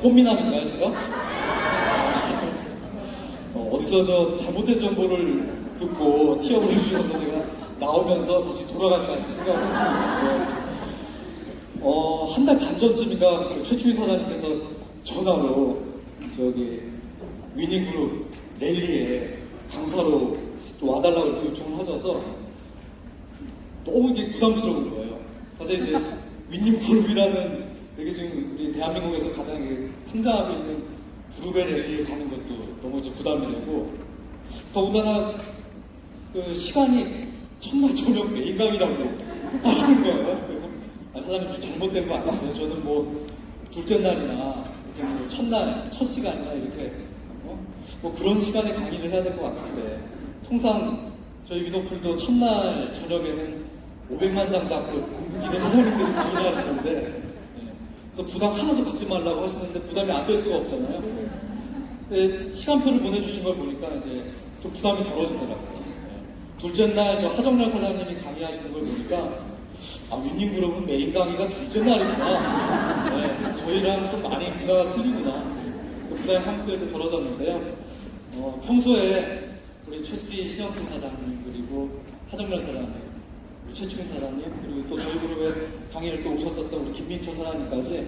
꽃미남인가요, 제가? 어디서 저 잘못된 정보를 듣고 티업을 해주셔서 제가 나오면서 다시 돌아갈까 이렇게 생각을 했습니다. 한 달 반 전쯤인가 그 최충희 사장님께서 전화로 저기 위닝그룹 랠리에 강사로 좀 와달라고 이렇게 요청을 하셔서 너무 이게 부담스러운 거예요. 사실 이제 위닝그룹이라는 되게 지금 우리 대한민국에서 가장 성장하고 있는 그룹의 랠리에 가는 것도 너무 이제 부담이 되고, 더군다나 그 시간이 첫날 저녁 메인 강의라고 하시는 거예요. 그래서 사장님 좀 잘못된 거 아니었어요? 저는 뭐 둘째 날이나 이렇게 뭐 첫날 첫 시간이나 이렇게 뭐 그런 시간에 강의를 해야 될 것 같은데, 통상 저희 위너풀도 첫날 저녁에는 500만 장 잡고 리더 사장님들이 강의를 하시는데, 그래서 부담 하나도 갖지 말라고 하시는데 부담이 안 될 수가 없잖아요. 근데 시간표를 보내주신 걸 보니까 이제 좀 부담이 덜어지더라고요. 둘째 날 저 하정렬 사장님이 강의하시는 걸 보니까 위닝그룹은 메인 강의가 둘째 날이구나. 저희랑 좀 많이 문화가 틀리구나. 그 부담이 한국에 좀 덜어졌는데요. 평소에 우리 최수기 시영필 사장님, 그리고 하정렬 사장님, 우리 최충희 사장님, 그리고 또 저희 그룹에 강의를 또 오셨었던 우리 김민철 사장님까지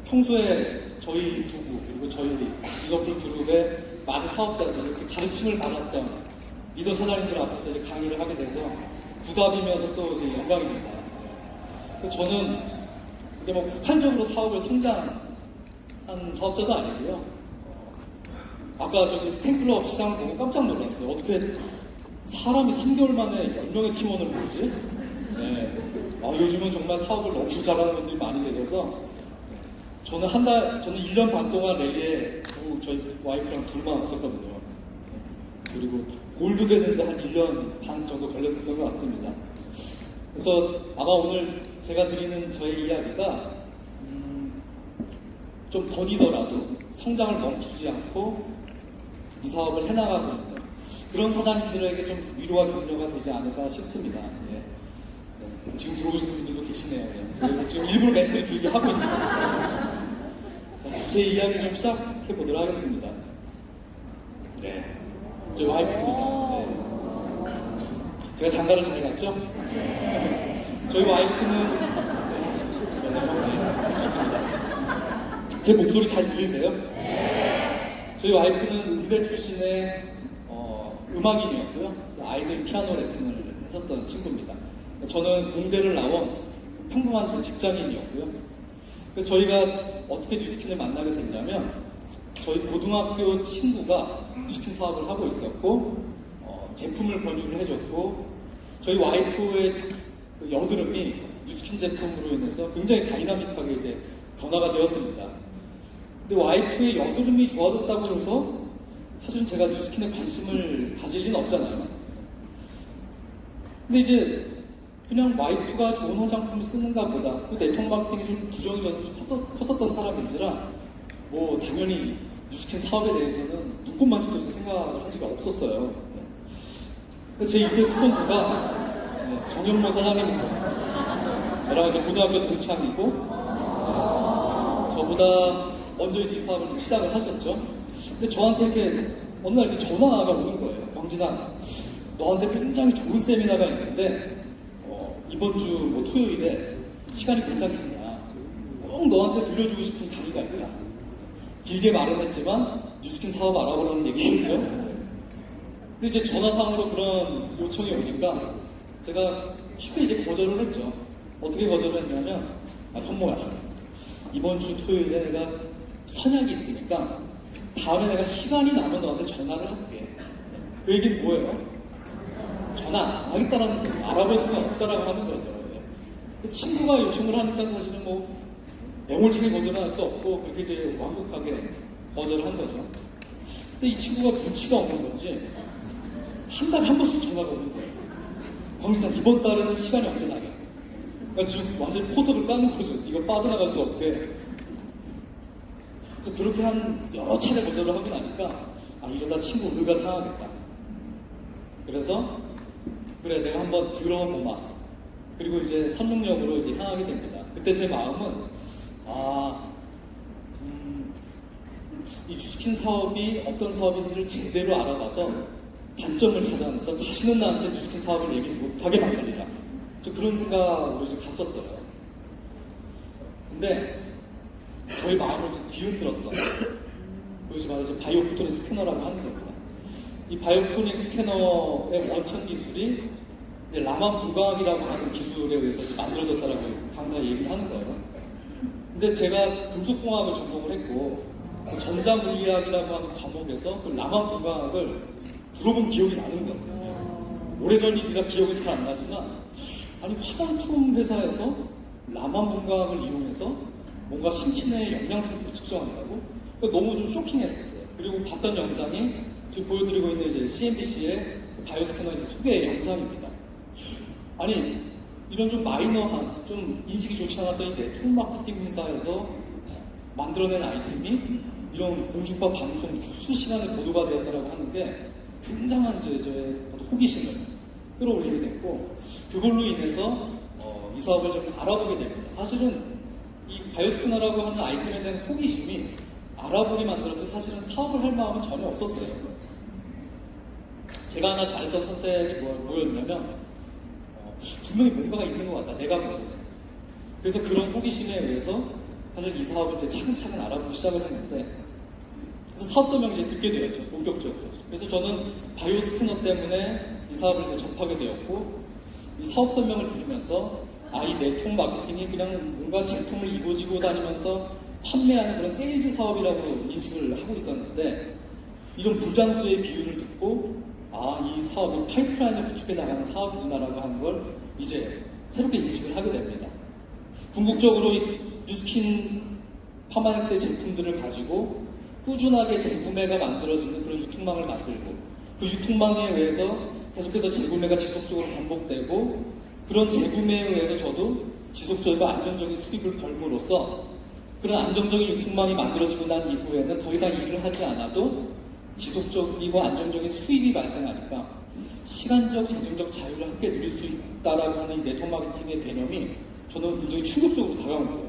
평소에 저희 부부, 그리고 저희 리더풀 그룹의 많은 사업자들 이렇게 가르침을 받았던 리더 사장님들 앞에서 이제 강의를 하게 돼서 부담이면서 또 이제 영광입니다. 저는 이게 뭐 폭발적으로 사업을 성장한 사업자도 아니고요. 아까 저기 팬클럽 시장을 보고 깜짝 놀랐어요. 어떻게 사람이 3개월 만에 10명의 팀원을 모으지? 요즘은 정말 사업을 너무 잘하는 분들이 많이 계셔서, 저는 1년 반 동안 랠리에 저희 와이프랑 둘만 왔었거든요. 그리고 골드 되는데 한 1년 반 정도 걸렸었던 것 같습니다. 그래서 아마 오늘 제가 드리는 저의 이야기가 좀 더디더라도 성장을 멈추지 않고 이 사업을 해나가고 있는 그런 사장님들에게 좀 위로와 격려가 되지 않을까 싶습니다. 지금 들어오신 분들도 계시네요. 그래서 지금 일부러 멘트를 길게 하고 있는 거예요. 제 이야기 좀 시작해 보도록 하겠습니다. 저희 와이프입니다. 제가 장가를 잘 갔죠? 저희 와이프는 좋습니다. 제 목소리 잘 들리세요? 저희 와이프는 음대 출신의 음악인이었고요. 그래서 아이들 피아노 레슨을 했었던 친구입니다. 저는 공대를 나온 평범한 제 직장인이었고요. 저희가 어떻게 뉴스킨을 만나게 됐냐면, 저희 고등학교 친구가 뉴스킨 사업을 하고 있었고, 제품을 권유를 해줬고, 저희 와이프의 그 여드름이 뉴스킨 제품으로 인해서 굉장히 다이나믹하게 이제 변화가 되었습니다. 근데 와이프의 여드름이 좋아졌다고 해서 사실은 제가 뉴스킨에 관심을 가질 리는 없잖아요. 근데 이제 그냥 와이프가 좋은 화장품을 쓰는가 보다, 그 네트워크 마케팅이 좀 부정이 저는 좀 컸었던 사람인지라 뭐 당연히 뉴스킨 사업에 대해서는 눈꽃만치도 생각을 한 적이 없었어요. 제 2대 스폰서가 정현모 사장님이었어요. 저랑 이제 고등학교 동창이고, 저보다 먼저 이제 이 사업을 시작을 하셨죠. 근데 저한테 이렇게 어느 날 이렇게 전화가 오는 거예요. 광진아, 너한테 굉장히 좋은 세미나가 있는데 이번 주 뭐 토요일에 시간이 괜찮겠냐, 꼭 너한테 들려주고 싶은 강의가 있다. 길게 말은 했지만 뉴스킨 사업 알아보라는 얘기겠죠. 근데 이제 전화상으로 그런 요청이 오니까 제가 쉽게 이제 거절을 했죠. 어떻게 거절을 했냐면, 현모야, 이번 주 토요일에 내가 선약이 있으니까 다음에 내가 시간이 나면 너한테 전화를 할게. 그 얘기는 뭐예요? 전화 안 하겠다라는 거죠. 알아볼 생각 없다라고 하는 거죠. 그 친구가 요청을 하니까 사실은 뭐 매몰차게 거절은 할 수 없고, 그렇게 이제 완곡하게 거절을 한 거죠. 근데 이 친구가 눈치가 없는 건지 한 달에 한 번씩 전화가 오는 거예요. 광진아, 이번 달에는 시간이 언제 나게? 그러니까 지금 완전히 포석을 까는 거죠. 이거 빠져나갈 수 없게. 그래서 그렇게 한 여러 차례 거절을 하고 나니까 이러다 친구 의가 상하겠다. 그래서 그래, 내가 한번 들어보마. 그리고 이제 선릉역으로 이제 향하게 됩니다. 그때 제 마음은 이 뉴스킨 사업이 어떤 사업인지를 제대로 알아봐서 단점을 찾아내서 다시는 나한테 뉴스킨 사업을 얘기 못하게 만들리라. 저 그런 생각으로 이제 갔었어요. 근데 저희 마음을 이제 뒤흔들었던 그것이 바로 이제 바이오포토닉 스캐너라고 하는 겁니다. 이 바이오포토닉 스캐너의 원천 기술이 이제 라만 분광학이라고 하는 기술에 의해서 이제 만들어졌다라고 강사가 얘기를 하는 거예요. 근데 제가 금속공학을 전공을 했고 그 전자물리학이라고 하는 과목에서 그 라만 분광학을 들어본 기억이 나는 거예요. 오래전 일이라 기억이 잘 안 나지만 아니 화장품 회사에서 라만 분광학을 이용해서 뭔가 신체 내의 영양 상태를 측정한다고? 너무 좀 쇼킹했었어요. 그리고 봤던 영상이 지금 보여드리고 있는 이제 CNBC의 바이오스캐너 소개 영상입니다. 아니 이런 좀 마이너한, 좀 인식이 좋지 않았던 이 네트워크 마케팅 회사에서 만들어낸 아이템이 이런 공중파 방송 수시간에 보도가 되었다고 하는 게 굉장한 이제 호기심을 끌어올리게 됐고 그걸로 인해서 이 사업을 좀 알아보게 됩니다. 사실은 이 바이오스캐너라고 하는 아이템에 대한 호기심이 알아보게 만들었지 사실은 사업을 할 마음은 전혀 없었어요. 제가 하나 잘했던 선택이 뭐였냐면 분명히 뭔가가 있는 것 같다. 내가 모르는. 그래서 그런 호기심에 의해서 사실 이 사업을 이제 차근차근 알아보기 시작을 했는데 그래서 사업 설명을 이제 듣게 되었죠. 본격적으로. 그래서 저는 바이오 스캐너 때문에 이 사업을 이제 접하게 되었고 이 사업 설명을 들으면서 이 네트워크 마케팅이 그냥 뭔가 제품을 이고지고 다니면서 판매하는 그런 세일즈 사업이라고 인식을 하고 있었는데 이런 무장수의 비율을 듣고 이 사업이 파이프라인을 구축해 나가는 사업이구나라고 하는 걸 이제 새롭게 인식을 하게 됩니다. 궁극적으로 이 뉴스킨 파마넥스의 제품들을 가지고 꾸준하게 재구매가 만들어지는 그런 유통망을 만들고 그 유통망에 의해서 계속해서 재구매가 지속적으로 반복되고 그런 재구매에 의해서 저도 지속적이고 안정적인 수익을 벌므로써 그런 안정적인 유통망이 만들어지고 난 이후에는 더 이상 일을 하지 않아도 지속적이고 안정적인 수입이 발생하니까 시간적, 재정적 자유를 함께 누릴 수 있다라고 하는 이 네트워크 마케팅의 개념이 저는 굉장히 충격적으로 다가온 거예요.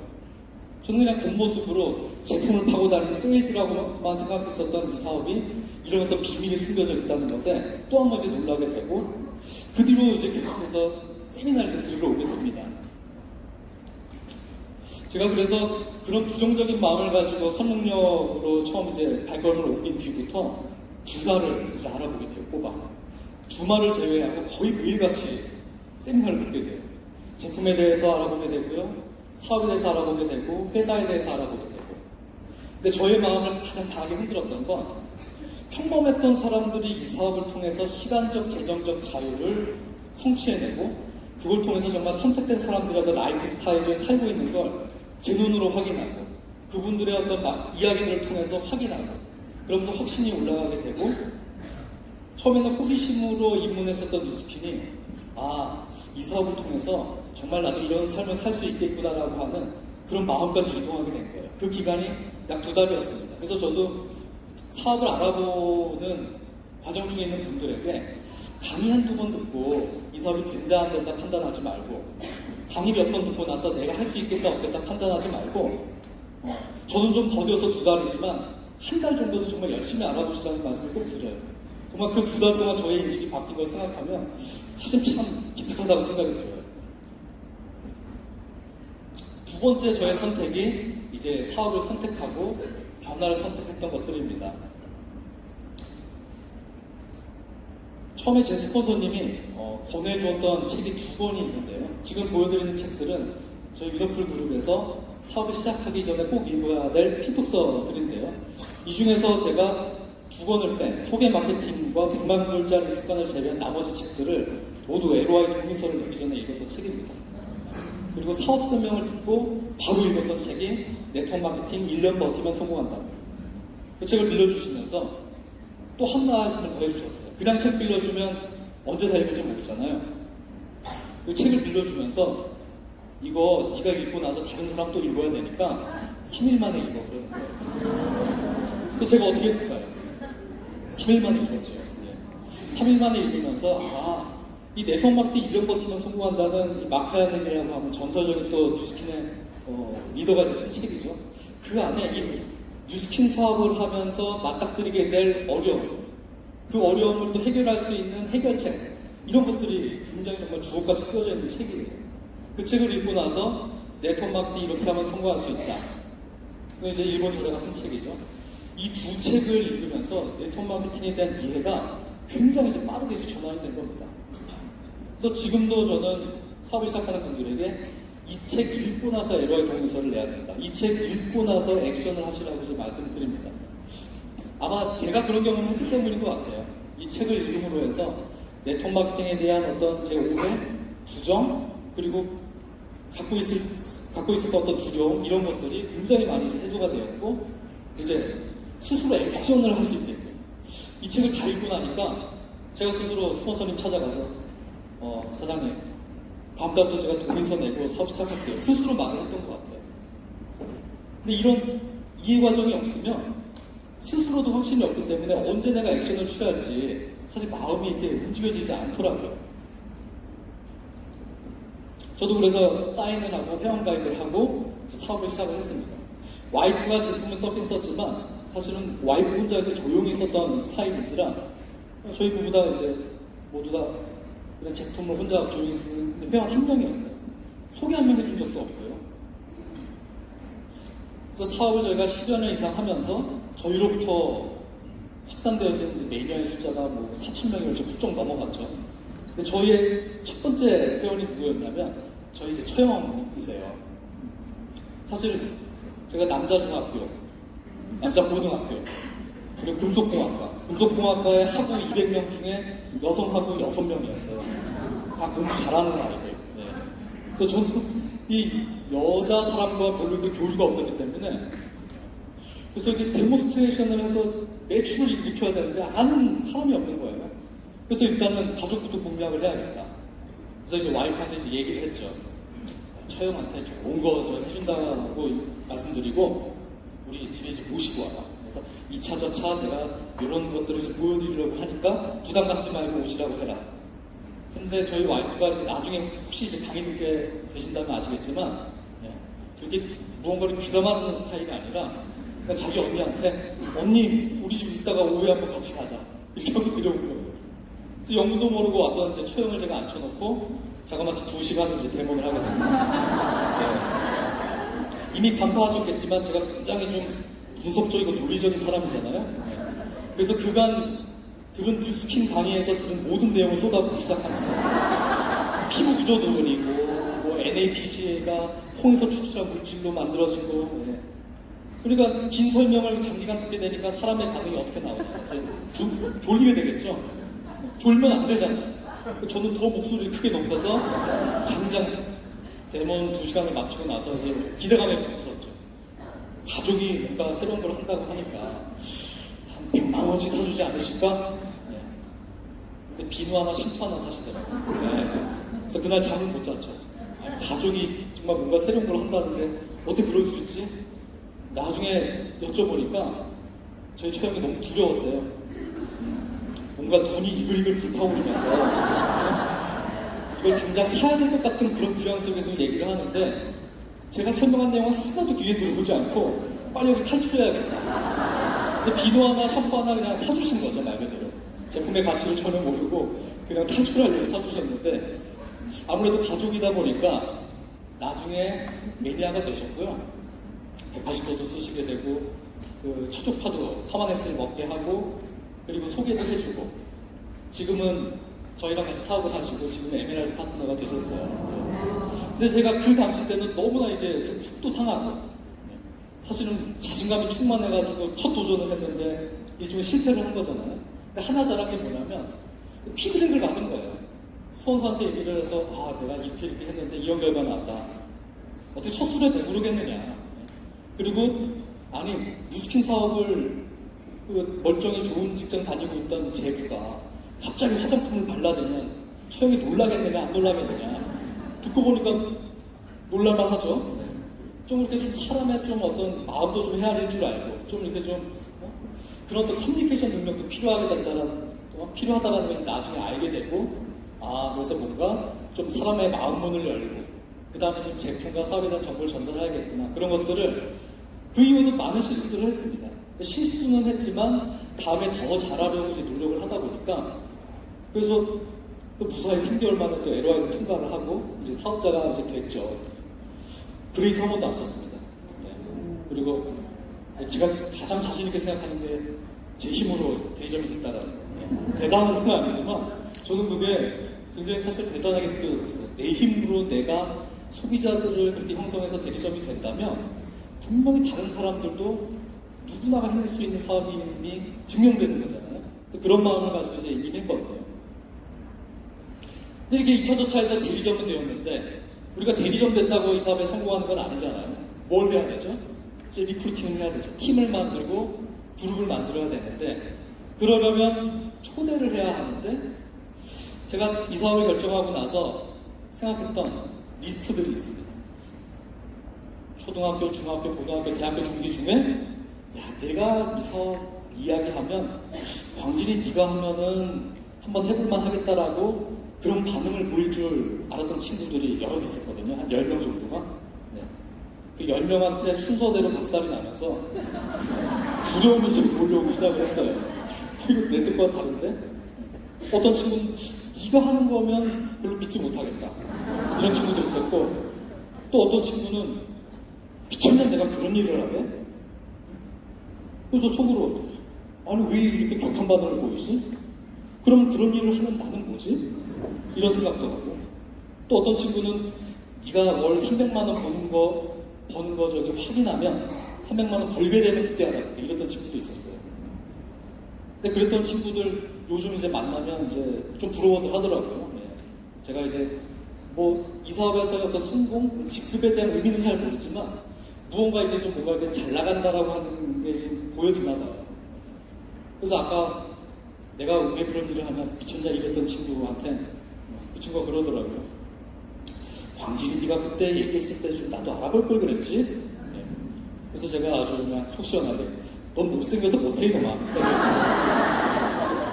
저는 그냥 겉모습으로 제품을 파고 다니는 세일즈라고만 생각했었던 이 사업이 이런 어떤 비밀이 숨겨져 있다는 것에 또 한 번 이제 놀라게 되고 그 뒤로 이제 계속해서 세미나를 이제 들으러 오게 됩니다. 제가 그래서 그런 부정적인 마음을 가지고 선릉역으로 처음 이제 발걸음을 옮긴 뒤부터 두 달을 이제 알아보게 돼요, 꼬박. 주말을 제외하고 거의 매일같이 세미나를 듣게 돼요. 제품에 대해서 알아보게 되고요, 사업에 대해서 알아보게 되고, 회사에 대해서 알아보게 되고. 근데 저의 마음을 가장 강하게 흔들었던 건 평범했던 사람들이 이 사업을 통해서 시간적, 재정적 자유를 성취해내고 그걸 통해서 정말 선택된 사람들의 어떤 라이프 스타일을 살고 있는 걸 제 눈으로 확인하고 그분들의 어떤 이야기들을 통해서 확인하고 그러면서 확신이 올라가게 되고 처음에는 호기심으로 입문했었던 뉴스킨이 이 사업을 통해서 정말 나도 이런 삶을 살 수 있겠구나라고 하는 그런 마음까지 이동하게 된 거예요. 그 기간이 약 2달이었습니다. 그래서 저도 사업을 알아보는 과정 중에 있는 분들에게 강의 한두 번 듣고 이 사업이 된다 안 된다 판단하지 말고 강의 몇 번 듣고 나서 내가 할 수 있겠다 없겠다 판단하지 말고 저는 좀 더뎌서 2달이지만 한 달 정도는 정말 열심히 알아보시라는 말씀을 꼭 드려요. 정말 그 2달 동안 저의 인식이 바뀐 걸 생각하면 사실 참 기특하다고 생각이 들어요. 두 번째 저의 선택이 이제 사업을 선택하고 변화를 선택했던 것들입니다. 처음에 제 스폰서님이 권해주었던 책이 2권이 있는데요. 지금 보여드리는 책들은 저희 위너풀 그룹에서 사업을 시작하기 전에 꼭 읽어야 될 필독서들인데요. 이 중에서 제가 2권을 뺀 소개 마케팅과 100만 불짜리 습관을 제외한 나머지 책들을 모두 LOI 동의서를 내기 전에 읽었던 책입니다. 그리고 사업 설명을 듣고 바로 읽었던 책이 네트워크 마케팅 1년 버티면 성공한답니다. 그 책을 빌려주시면서 또 한 말씀을 더 해주셨어요. 그냥 책 빌려주면 언제 다 읽을지 모르잖아요. 그 책을 빌려주면서 이거 네가 읽고 나서 다른 사람 또 읽어야 되니까 3일 만에 읽어 그러는 거예요. 그래서 제가 어떻게 했을까요? 3일 만에 읽었죠. 3일 만에 읽으면서 이 네트워크 마케팅 1년 버티면 성공한다는 이 마카야넨이라고 하는 전설적인 또 뉴스킨의 리더가 이제 쓴 책이죠. 그 안에 이 뉴스킨 사업을 하면서 맞닥뜨리게 될 어려움, 그 어려움을 또 해결할 수 있는 해결책, 이런 것들이 굉장히 정말 주옥같이 쓰여져 있는 책이에요. 그 책을 읽고 나서 네트워크 마케팅 이렇게 하면 성공할 수 있다. 그건 이제 일본 저자가 쓴 책이죠. 이 두 책을 읽으면서 네트워크 마케팅에 대한 이해가 굉장히 이제 빠르게 이제 전환이 된 겁니다. 그래서 지금도 저는 사업을 시작하는 분들에게 이 책 읽고 나서 에러의 동의서를 내야 된다. 이 책 읽고 나서 액션을 하시라고 이제 말씀을 드립니다. 아마 제가 그런 경험을 했기 때문인 것 같아요. 이 책을 읽음으로 해서 네트워크 마케팅에 대한 어떤 제 오해, 부정, 그리고 갖고 있었던 어떤 두려움, 이런 것들이 굉장히 많이 이제 해소가 되었고, 이제 스스로 액션을 할 수 있게끔. 이 책을 다 읽고 나니까 제가 스스로 스폰서님 찾아가서 사장님, 다음 달부터 제가 동의서 내고 사업 시작할게요. 스스로 말을 했던 것 같아요. 근데 이런 이해 과정이 없으면 스스로도 확신이 없기 때문에 언제 내가 액션을 취할지 사실 마음이 이렇게 움직여지지 않더라고요. 저도 그래서 사인을 하고 회원가입을 하고 사업을 시작을 했습니다. 와이프가 제품을 썼긴 썼지만 사실은 와이프 혼자 이렇게 조용히 썼던 스타일이지라 저희 부부 다 이제 모두 다 그냥 제품을 혼자 조용히 쓰는 회원 한 명이었어요. 소개 한 명 해준 적도 없고요. 그래서 사업을 저희가 10여 년 이상 하면서 저희로부터 확산되어진 이제 매니아의 숫자가 뭐 4,000명이 훌쩍 넘어갔죠. 근데 저희의 첫 번째 회원이 누구였냐면 저희 이제 처형이세요. 사실 제가 남자 중학교, 남자 고등학교, 그리고 금속공학과의 학우 200명 중에 여성 학우 6명이었어요. 다 공부 잘하는 아이들. 네. 그래서 저는 이 여자 사람과 별로 이렇게 교류가 없었기 때문에 그래서 이렇게 데모스트레이션을 해서 매출을 일으켜야 되는데 아는 사람이 없는 거예요. 그래서 일단은 가족부터 공략을 해야겠다. 그래서 이제 와이프한테 이제 얘기를 했죠. 처형한테 좋은 거 좀 해준다고 말씀드리고 우리 집에 이제 모시고 와라. 그래서 2차 저차 내가 이런 것들을 이제 보여드리려고 하니까 부담 갖지 말고 오시라고 해라. 근데 저희 와이프가 이제 나중에 혹시 이제 강의 듣게 되신다면 아시겠지만 그렇게 무언가를 귀담아 듣는 스타일이 아니라 그러니까 자기 언니한테 언니 우리 집 있다가 오후에 한번 같이 가자 이렇게 하고 데려온 거예요. 그래서 영문도 모르고 왔던 이제 처형을 제가 앉혀놓고 자그마치 2시간을 이제 데모를 하게 됩니다. 네. 이미 간파하셨겠지만 제가 굉장히 좀 분석적이고 논리적인 사람이잖아요. 그래서 그간 들은 뉴스킨 강의에서 들은 모든 내용을 쏟아부기 시작합니다. 피부 구조도 그리고 뭐 NAPC가 콩에서 추출한 물질로 만들어지고 그러니까 긴 설명을 장기간 듣게 되니까 사람의 반응이 어떻게 나오냐. 이제 졸리게 되겠죠. 졸면 안 되잖아요. 저는 더 목소리를 크게 높여서 장장 데몬 2시간을 마치고 나서 이제 기대감에 불었죠. 가족이 뭔가 새로운 걸 한다고 하니까 한 100만 원씩 사주지 않으실까? 네. 근데 비누 하나, 샴푸 하나 사시더라고요. 네. 그래서 그날 잠을 못 잤죠. 아니, 가족이 정말 뭔가 새로운 걸 한다는데 어떻게 그럴 수 있지? 나중에 여쭤보니까 저희 처형이 너무 두려웠대요. 뭔가 돈이 이글이글 불타오르면서 이걸 당장 사야 될 것 같은 그런 불안 속에서 얘기를 하는데 제가 설명한 내용은 하나도 귀에 들어오지 않고 빨리 여기 탈출해야겠다. 그래서 비누 하나, 샴푸 하나 그냥 사주신 거죠, 말 그대로. 제품의 가치를 전혀 모르고 그냥 탈출하려고 사주셨는데 아무래도 가족이다 보니까 나중에 매니아가 되셨고요. 180도도 쓰시게 되고 그 초초파도 파마넥스를 먹게 하고 그리고 소개도 해주고 지금은 저희랑 같이 사업을 하시고 지금 에메랄드 파트너가 되셨어요. 근데 제가 그 당시 때는 너무나 이제 좀 속도 상하고 사실은 자신감이 충만해가지고 첫 도전을 했는데 일종의 실패를 한 거잖아요. 근데 하나 잘한 게 뭐냐면 피드백을 받은 거예요. 스폰서한테 얘기를 해서 아 내가 이렇게 했는데 이런 결과 나왔다. 어떻게 첫 술에 배부르겠느냐. 그리고 아니 뉴스킨 사업을 그 멀쩡히 좋은 직장 다니고 있던 제부가 갑자기 화장품을 발라대면 처형이 놀라겠느냐 안 놀라겠느냐 듣고 보니까 놀랄만 하죠. 좀 이렇게 좀 사람의 좀 어떤 마음도 좀 헤아릴 줄 알고 좀 이렇게 좀 그런 또 커뮤니케이션 능력도 필요하다라는 것을 나중에 알게 되고 아 그래서 뭔가 좀 사람의 마음 문을 열고 그 다음에 지금 제품과 사업에 대한 정보를 전달해야겠구나 그런 것들을 그 이후에도 많은 실수들을 했습니다. 실수는 했지만 다음에 더 잘하려고 이제 노력을 하다 보니까 그래서 또 무사히 3개월 만에 또 LOI도 통과를 하고 이제 사업자가 이제 됐죠. 그레이스 한 번도 안 썼습니다. 네. 그리고 제가 가장 자신 있게 생각하는 게 제 힘으로 대리점이 됐다라는 거예요. 대단한 건 아니지만 저는 그게 굉장히 사실 대단하게 느껴졌어요. 내 힘으로 내가 소비자들을 그렇게 형성해서 대리점이 된다면 분명히 다른 사람들도 누구나가 해낼 수 있는 사업임이 증명되는 거잖아요. 그래서 그런 마음을 가지고 이제 임했거든요. 근데 이렇게 2차 저차에서 대리점은 되었는데 우리가 대리점 됐다고 이 사업에 성공하는 건 아니잖아요. 뭘 해야 되죠? 이제 리크루팅을 해야 되죠. 팀을 만들고 그룹을 만들어야 되는데 그러려면 초대를 해야 하는데 제가 이 사업을 결정하고 나서 생각했던 리스트들이 있습니다. 초등학교, 중학교, 고등학교, 대학교 동기 중에 야 내가 이 사업 이야기하면 광진이 네가 하면은 한번 해볼만 하겠다라고 그런 반응을 보일 줄 알았던 친구들이 여러 있었거든요. 한 10명 정도가. 네. 그 10명한테 순서대로 박살이 나면서 두려움이 지금 몰려오기 시작을 했어요. 이거 내 뜻과 다른데? 어떤 친구는 네가 하는 거면 별로 믿지 못하겠다. 이런 친구도 있었고 또 어떤 친구는 미쳤냐 내가 그런 일을 하게? 그래서 속으로 아니 왜 이렇게 격한 반응을 보이지? 그럼 그런 일을 하는 나는 뭐지? 이런 생각도 하고 또 어떤 친구는 네가 월 300만 원 버는 거 저기 확인하면 300만 원 벌게 되면 그때 하라 이랬던 친구도 있었어요. 근데 그랬던 친구들 요즘 이제 만나면 이제 좀 부러워들 하더라고요. 네. 제가 이제 뭐 이 사업에서의 어떤 성공, 직급에 대한 의미는 잘 모르지만 무언가 이제 좀 뭔가 이렇게 잘 나간다라고 하는 게 지금 보여지나 봐요. 그래서 아까 내가 왜 그런 일을 하면 미쳤냐 이랬던 친구한테 그 친구가 그러더라고요. 광진이 네가 그때 얘기했을 때 좀 나도 알아볼 걸 그랬지? 네. 그래서 제가 아주 그냥 속 시원하게 넌 못생겨서 못해 이놈아.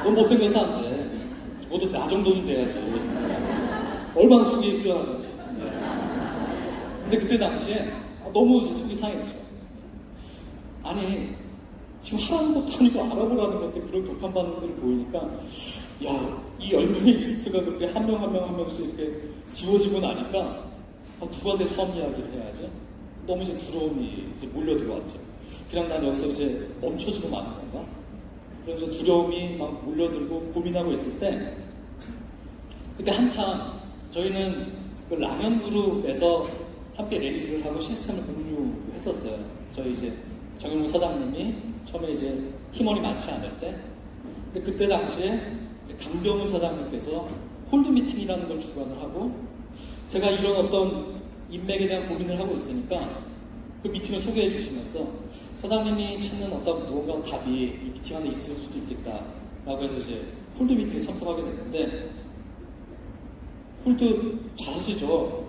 넌 못생겨서 안 돼. 적어도 나 정도는 돼야지. 얼마나 속이 후련하던지. 네. 근데 그때 당시에 너무 속이 상했죠. 아니 지금 하라는 것도 아니고 알아보라는 건데 그런 격한 반응들을 보이니까 야, 이 10명의 리스트가 그렇게 한 명 한 명 한 명씩 이렇게 지워지고 나니까 누가 내 사업 이야기를 해야지? 너무 이제 두려움이 이제 몰려 들어왔죠. 그냥 난 여기서 이제 멈춰지고 마는 건가? 그래서 두려움이 막 몰려들고 고민하고 있을 때 그때 한참 저희는 그 라면 그룹에서 함께 랠리를 하고 시스템을 공유했었어요. 저희 이제 정영무 사장님이 처음에 이제 팀원이 많지 않을 때 근데 그때 당시에 이제 강병훈 사장님께서 홀드 미팅이라는 걸 주관을 하고 제가 이런 어떤 인맥에 대한 고민을 하고 있으니까 그 미팅을 소개해 주시면서 사장님이 찾는 어떤 무언가 답이 이 미팅 안에 있을 수도 있겠다라고 해서 이제 홀드 미팅에 참석하게 됐는데 홀드 잘하시죠?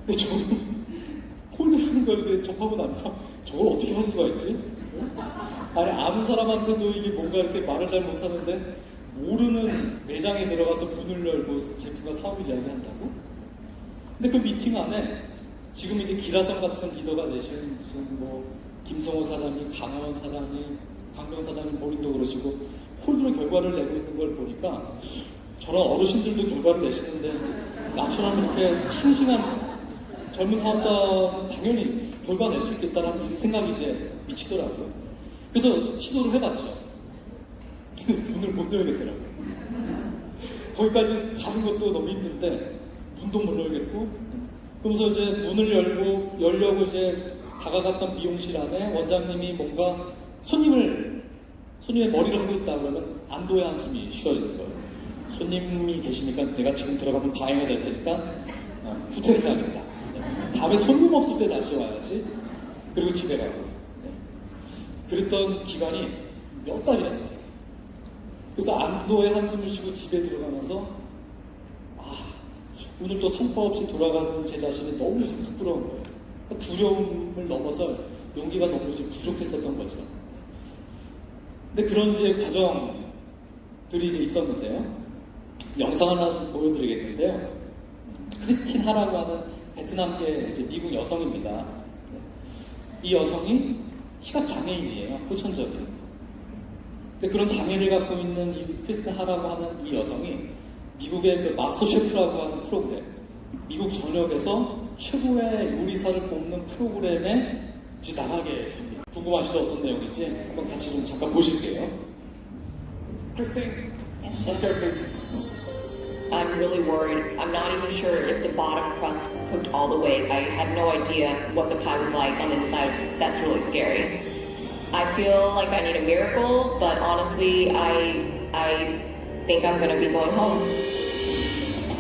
근데 저는 홀드라는 걸 접하고 나면 저걸 어떻게 할 수가 있지? 아니 아는 사람한테도 이게 뭔가 이렇게 말을 잘 못하는데 모르는 매장에 들어가서 문을 열고 제품과 사업을 이야기한다고? 근데 그 미팅 안에 지금 이제 기라성 같은 리더가 되신 무슨 뭐 김성호 사장님, 강원 사장님, 강병 사장님 본인도 그러시고 홀드로 결과를 내고 있는 걸 보니까 저런 어르신들도 결과를 내시는데 나처럼 이렇게 싱싱한 젊은 사업자는 당연히 결과 낼 수 있겠다라는 생각이 이제 미치더라고요. 그래서 시도를 해봤죠. 근데 문을 못 열겠더라고요. 거기까지 가는 것도 너무 힘든데 문도 못 열겠고 그러면서 이제 문을 열려고 이제 다가갔던 미용실 안에 원장님이 뭔가 손님의 머리를 하고 있다 그러면 안도의 한숨이 쉬어지는 거예요. 손님이 계시니까 내가 지금 들어가면 방해가 될 테니까 후퇴를 해야겠다. 다음에 손님 없을 때 다시 와야지. 그리고 집에 가고. 그랬던 기간이 몇 달이었어요. 그래서 안도의 한숨을 쉬고 집에 들어가면서 오늘 또 성과 없이 돌아가는 제 자신이 너무 좀 부끄러운 거예요. 두려움을 넘어서 용기가 너무 좀 부족했었던 거죠. 근데 그런 이제 과정들이 이제 있었는데요. 영상을 하나 좀 보여드리겠는데요. 크리스틴 하라고 하는 베트남계 이제 미국 여성입니다. 이 여성이 시각 장애인이에요. 후천적인. 근데 그런 장애를 갖고 있는 이 크리스틴 하라고 하는 이 여성이 미국의 그 마스터 셰프라고 하는 프로그램, 미국 전역에서 최고의 요리사를 뽑는 프로그램에 이제 나가게 됩니다. 궁금하시죠? 어떤 내용인지 한번 같이 좀 잠깐 보실게요. 크리스틴, let's go please. I'm really worried. I'm not even sure if the bottom crust cooked all the way. I had no idea what the pie was like on the inside. That's really scary. I feel like I need a miracle, but honestly, I think I'm gonna be going home.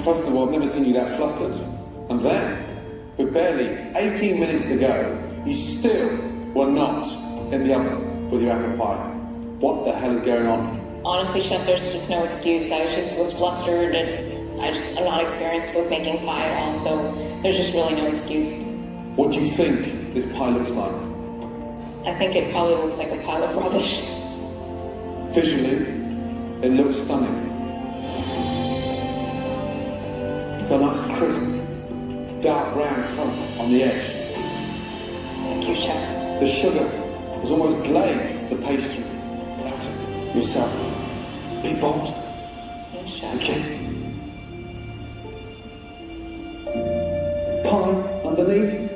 First of all, I've never seen you that flustered. And then, with barely 18 minutes to go, you still were not in the oven with your apple pie. What the hell is going on? Honestly, Chef, there's just no excuse. I was flustered and I'm not experienced with making pie at all, so there's just really no excuse. What do you think this pie looks like? I think it probably looks like a pile of rubbish. Visually, it looks stunning. It's a nice crisp, dark brown colour on the edge. Thank you, Chef. The sugar has almost glazed the pastry. Yourself. Be bold. Yes, Chef. Okay. Pie underneath.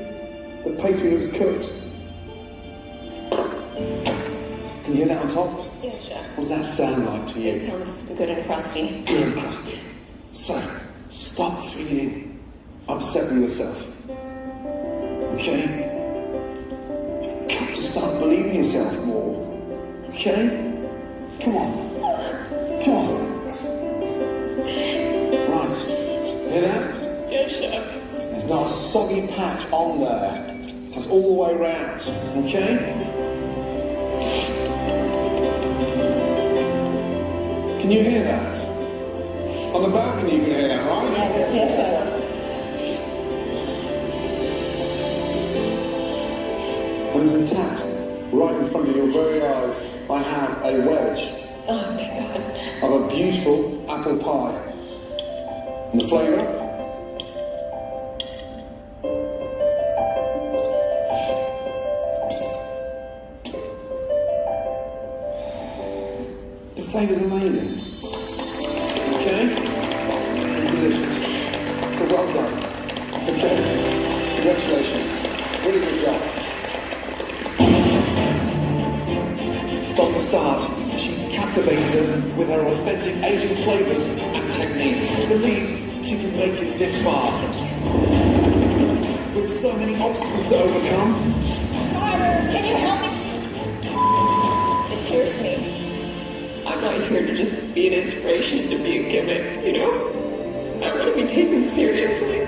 The pastry looks cooked. Can you hear that on top? Yes, Chef. What does that sound like to It you? sounds good and crusty. Good and crusty. So, stop feeling upset with yourself. Okay? You've got to start believing yourself more. Okay? Come on. Come on. Right. Hear that? Yes, Chef. There's not a soggy patch on there. That's all the way round. Okay? Can you hear that? On the balcony you can hear that, right? And it's intact. Right in front of your very eyes, I have a wedge Oh, thank God. of a beautiful apple pie. And the flavour? The flavour's amazing. Okay? It's delicious. So well done. Okay? Congratulations. Really good job. From the start, she captivated us with her authentic Asian flavours and techniques. We believed she could make it this far. With so many obstacles to overcome, Carter, can you help me? It scares me. I'm not here to just be an inspiration, to be a gimmick, you know? I want to be taken seriously.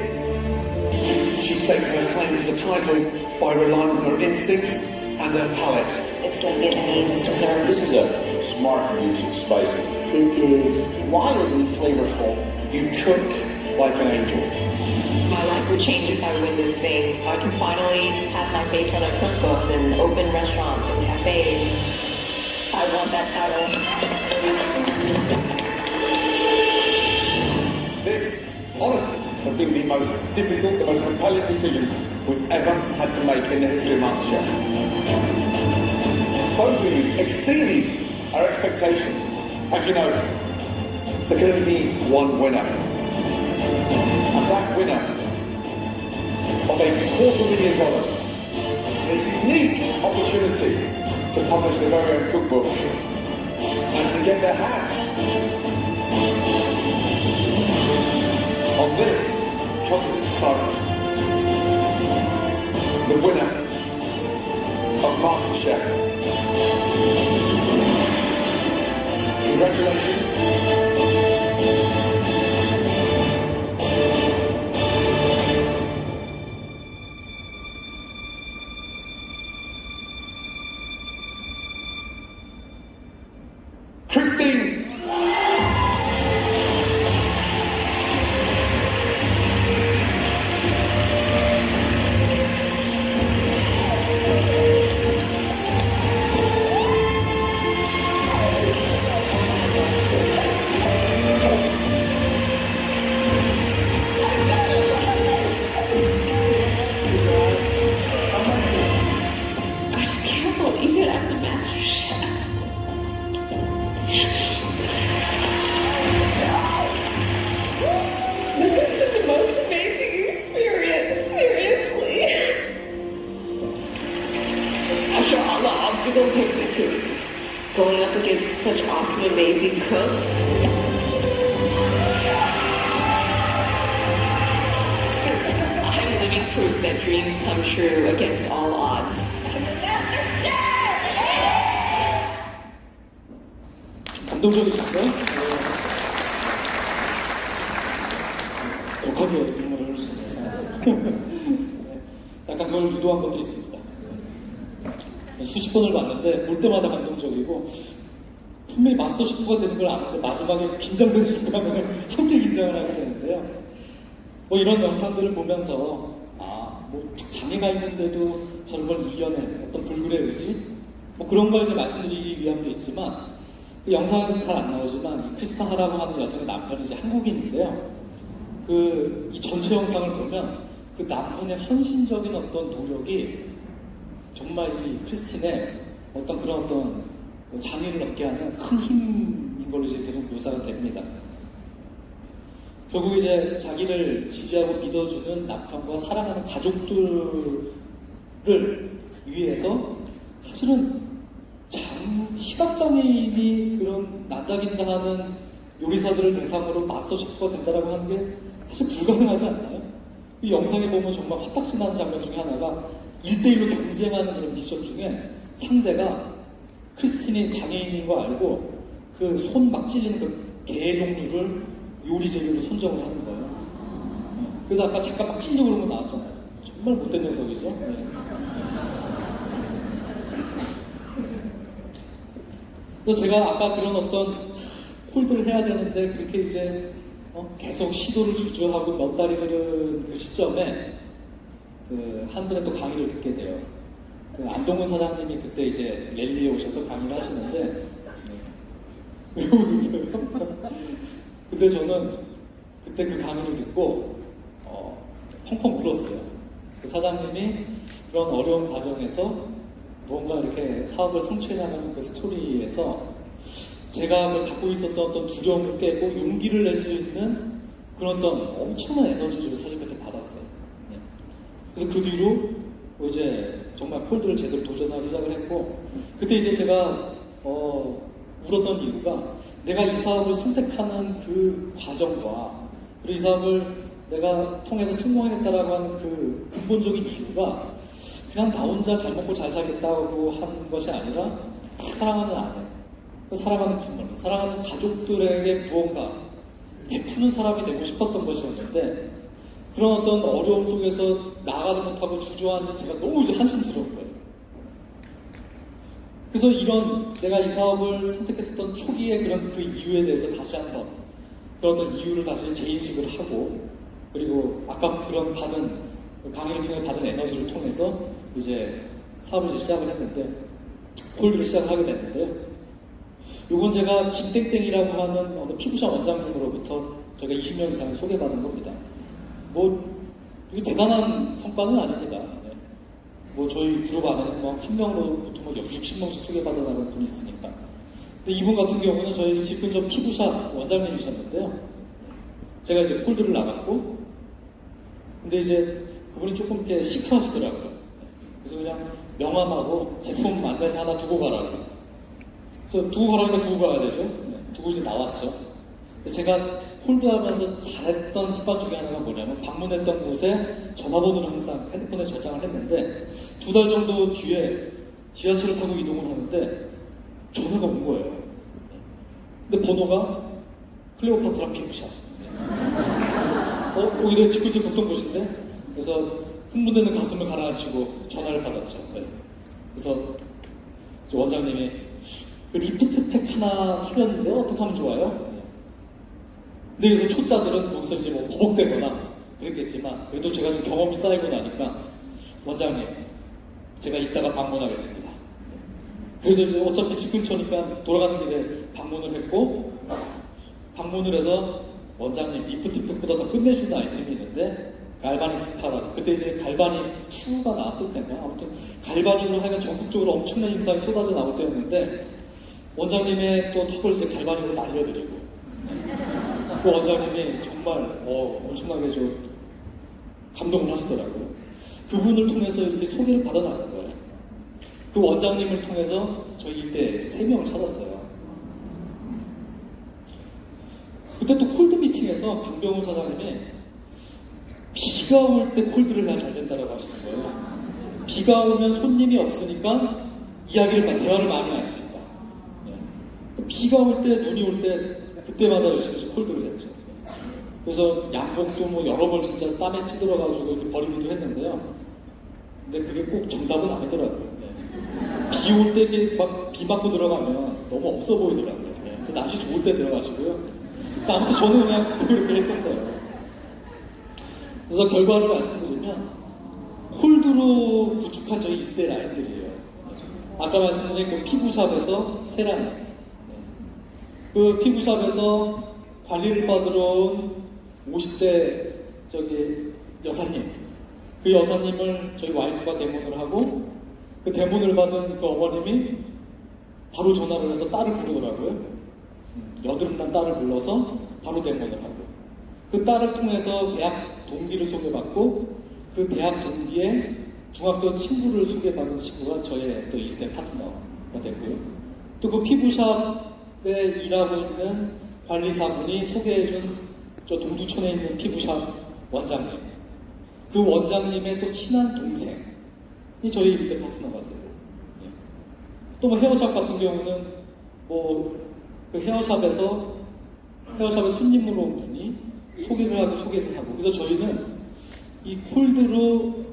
she staked her claim to the title by relying on her instincts and her palate. It's like Vietnamese dessert. This is a smart use of spices. It is wildly flavorful. You cook like an angel. My life would change if I win this thing. I can finally have my face on a cookbook and open restaurants and cafes. I want that title. This, honestly, has been the most difficult, the most compelling decision we've ever had to make in the history of MasterChef. Both of you exceeded our expectations. As you know, there can only be one winner. And that winner of $250,000, a unique opportunity to publish their very own cookbook and to get their hands on this coveted title. The winner of MasterChef. Congratulations. Christine. the obstacles have been through. Going up against such awesome, amazing cooks. I'm living proof that dreams come true against all odds. 감동적이셨어요? 격하게 눈물을 흘리시면서 약간 그걸 유도한 것도 있습니다. 수십 번을 봤는데 볼 때마다 감동적이고 분명히 마스터 셰프가 되는 걸 아는데 마지막에 긴장된 순간에 함께 긴장을 하게 되는데요. 뭐 이런 영상들을 보면서 뭐 장애가 있는데도 저런 걸 이겨낸 어떤 불굴의 의지 뭐 그런 걸 이제 말씀드리기 위함도 있지만 그 영상에서는 잘 안 나오지만 이 크리스타 하라고 하는 여성의 남편이 이제 한국인인데요. 이 전체 영상을 보면 그 남편의 헌신적인 어떤 노력이 정말 이 크리스틴의 어떤 그런 어떤 장애를 얻게 하는 큰 힘인 걸로 이제 계속 묘사가 됩니다. 결국 이제 자기를 지지하고 믿어주는 남편과 사랑하는 가족들을 위해서 사실은 시각장애인이 그런 난다긴다 하는 요리사들을 대상으로 마스터 셰프가 된다라고 하는 게 사실 불가능하지 않나요? 이 영상에 보면 정말 화딱지 나는 장면 중에 하나가 1대1로 경쟁하는 그런 미션 중에 상대가 크리스틴이 장애인인 거 알고 그 손 막 찔리는 그 게 종류를 요리 재료로 선정을 하는 거예요. 그래서 아까 잠깐 막 찔리고 그런 거 나왔잖아요. 정말 못된 녀석이죠. 네. 그래서 제가 아까 그런 어떤 홀드를 해야 되는데 그렇게 이제 계속 시도를 주저하고 몇 달이 흐른 그 시점에 한 분의 또 강의를 듣게 돼요. 안동근 사장님이 그때 이제 랠리에 오셔서 강의를 하시는데 왜 웃으세요? 근데 저는 그때 그 강의를 듣고 펑펑 울었어요. 그 사장님이 그런 어려운 과정에서 무언가 이렇게 사업을 성취해 나가는 그 스토리에서 제가 갖고 있었던 어떤 두려움을 깨고 용기를 낼 수 있는 그런 어떤 엄청난 에너지를 사실 그때 받았어요. 네. 그래서 그 뒤로 이제 정말 폴드를 제대로 도전하기 시작을 했고 그때 이제 제가 울었던 이유가 내가 이 사업을 선택하는 그 과정과 그리고 이 사업을 내가 통해서 성공하겠다라고 하는 그 근본적인 이유가 그냥 나 혼자 잘 먹고 잘 살겠다고 하는 것이 아니라 사랑하는 아내, 사랑하는 부모님, 사랑하는 가족들에게 무언가 베푸는 사람이 되고 싶었던 것이었는데 그런 어떤 어려움 속에서 나가지 못하고 주저앉은 제가 너무 이제 한심스러운 거예요. 그래서 이런 내가 이 사업을 선택했었던 초기의 그런 그 이유에 대해서 다시 한번 그런 어떤 이유를 다시 재인식을 하고 그리고 아까 그런 강의를 통해 받은 에너지를 통해서 이제 사업을 이제 시작을 했는데 콜드를 시작하게 됐는데요. 요건 제가 김땡땡이라고 하는 어느 피부샵 원장님으로부터 제가 20년 이상 소개받은 겁니다. 뭐 이게 대단한 성과는 아닙니다. 네. 뭐 저희 그룹 안에는 뭐 한 명으로부터 뭐 60명씩 소개받아나가는 분이 있으니까. 근데 이분 같은 경우는 저희 집 근처 피부샵 원장님이셨는데요. 제가 이제 콜드를 나갔고 근데 이제 그분이 조금 이렇게 시크하시더라고요. 그래서 그냥 명함하고 제품 안내서 하나 두고 가라고. 그래서 두고 가라니까 두고 가야 되죠. 네, 두고 이제 나왔죠. 제가 홀드하면서 잘했던 습관 중에 하나가 뭐냐면 방문했던 곳에 전화번호를 항상 핸드폰에 저장을 했는데 2달 정도 뒤에 지하철을 타고 이동을 하는데 전화가 온 거예요. 근데 번호가 클레오파트라 피부샵. 오히려 집 근처 갔던 곳인데 그래서 흥분되는 가슴을 가라앉히고 전화를 받았죠. 네. 그래서 원장님이 그 리프트팩 하나 사렸는데 어떻게 하면 좋아요? 근데 그래서 초짜들은 거기서 이제 뭐 버벅대거나 그랬겠지만 그래도 제가 좀 경험이 쌓이고 나니까 원장님 제가 이따가 방문하겠습니다. 그래서 이제 어차피 집 근처니까 돌아가는 길에 방문을 했고 방문을 해서 원장님 리프트팩보다 더 끝내주는 아이템이 있는데 갈바닉 스타라고 그때 이제 갈바닉 2가 나왔을 텐가 아무튼 갈바닉으로 하여간 전국적으로 엄청난 임상이 쏟아져 나올 때였는데 원장님의 또 턱을 이제 갈바닉으로 날려드리고 그 원장님이 정말 엄청나게 좀 감동을 하시더라고요. 그분을 통해서 이렇게 소개를 받아나간 거예요. 그 원장님을 통해서 저희 일대 3명을 찾았어요. 그때 또 콜드 미팅에서 강병훈 사장님이 비가 올 때 콜드를 해야 잘 된다고 하시는 거예요. 비가 오면 손님이 없으니까 대화를 많이 할 수 있다. 네. 비가 올 때, 눈이 올 때, 그때마다 열심히 콜드를 했죠. 그래서 양복도 뭐 여러 벌 진짜 땀에 찌들어가지고 버리기도 했는데요. 근데 그게 꼭 정답은 아니더라고요. 네. 비 올 때 비 맞고 들어가면 너무 없어 보이더라고요. 네. 그래서 날씨 좋을 때 들어가시고요. 그래서 아무튼 저는 그냥 그렇게 했었어요. 그래서 결과를 말씀드리면 콜드로 구축한 저희 일대 라인들이에요. 아까 말씀드린 그 피부샵에서 세라님, 그 피부샵에서 관리를 받으러 온 50대 여사님, 그 여사님을 저희 와이프가 대문을 하고 그 대문을 받은 그 어머님이 바로 전화를 해서 딸을 부르더라고요. 여드름난 딸을 불러서 바로 대문을 하고 그 딸을 통해서 대학 동기를 소개받고 그 대학 동기의 중학교 친구를 소개받은 친구가 저의 또 일대 파트너가 됐고요. 또 그 피부샵에 일하고 있는 관리사분이 소개해준 저 동두천에 있는 피부샵 원장님, 그 원장님의 또 친한 동생이 저희 일대 파트너가 되고, 또 뭐 헤어샵 같은 경우는 뭐 그 헤어샵에 손님으로 온 분이 소개를 하고 그래서 저희는 이 콜드로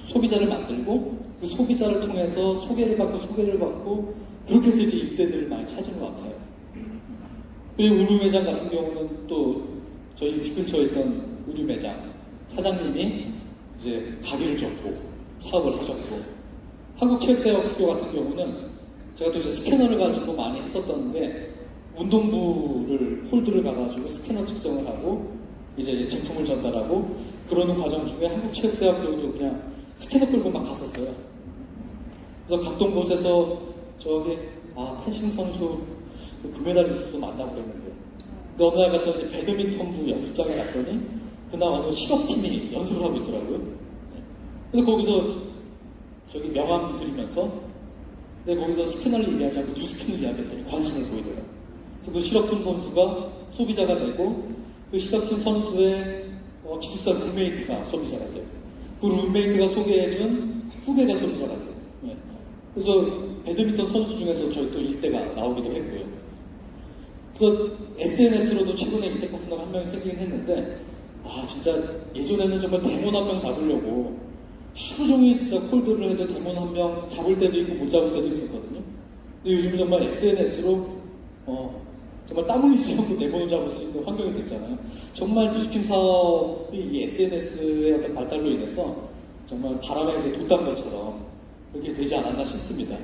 소비자를 만들고 그 소비자를 통해서 소개를 받고 그렇게 해서 이제 일대들을 많이 찾은 것 같아요. 그리고 의류 매장 같은 경우는 또 저희 집 근처에 있던 의류 매장 사장님이 이제 가게를 접고 사업을 하셨고, 한국체육대학교 같은 경우는 제가 또 이제 스캐너를 가지고 많이 했었었는데 운동부를 홀드를 가가지고 스캐너 측정을 하고 이제 제품을 전달하고 그러는 과정 중에 한국체육대학교도 그냥 스캐너 끌고 막 갔었어요. 그래서 갔던 곳에서 펜싱 선수 금메달리스트도 만나고 그랬는데 근데 어느 날 갔더니 이제 배드민턴부 연습장에 갔더니 그날 어느 실업팀이 연습을 하고 있더라고요. 그래서 거기서 명함 드리면서 근데 거기서 스캐너를 얘기하지 않고 뉴스캐너를 이야기했더니 관심을 보이더라고요. 그래서 그 실업팀 선수가 소비자가 되고 그 실업팀 선수의 기숙사 룸메이트가 소비자가 되고 그 룸메이트가 소개해준 후배가 소비자가 되고 그래서 배드민턴 선수 중에서 저희 또 일대가 나오기도 했고요. 그래서 SNS로도 최근에 일대 파트너가 한 명이 생기긴 했는데 진짜 예전에는 정말 대문 한 명 잡으려고 하루 종일 진짜 콜드를 해도 대문 한 명 잡을 때도 있고 못 잡을 때도 있었거든요. 근데 요즘 정말 SNS로 정말 땀 흘리지 않고 대본을 잡을 수 있는 환경이 됐잖아요. 정말 뉴스킨 사업이 이 SNS의 어떤 발달로 인해서 정말 바람에 이제 돛단 것처럼 그렇게 되지 않았나 싶습니다.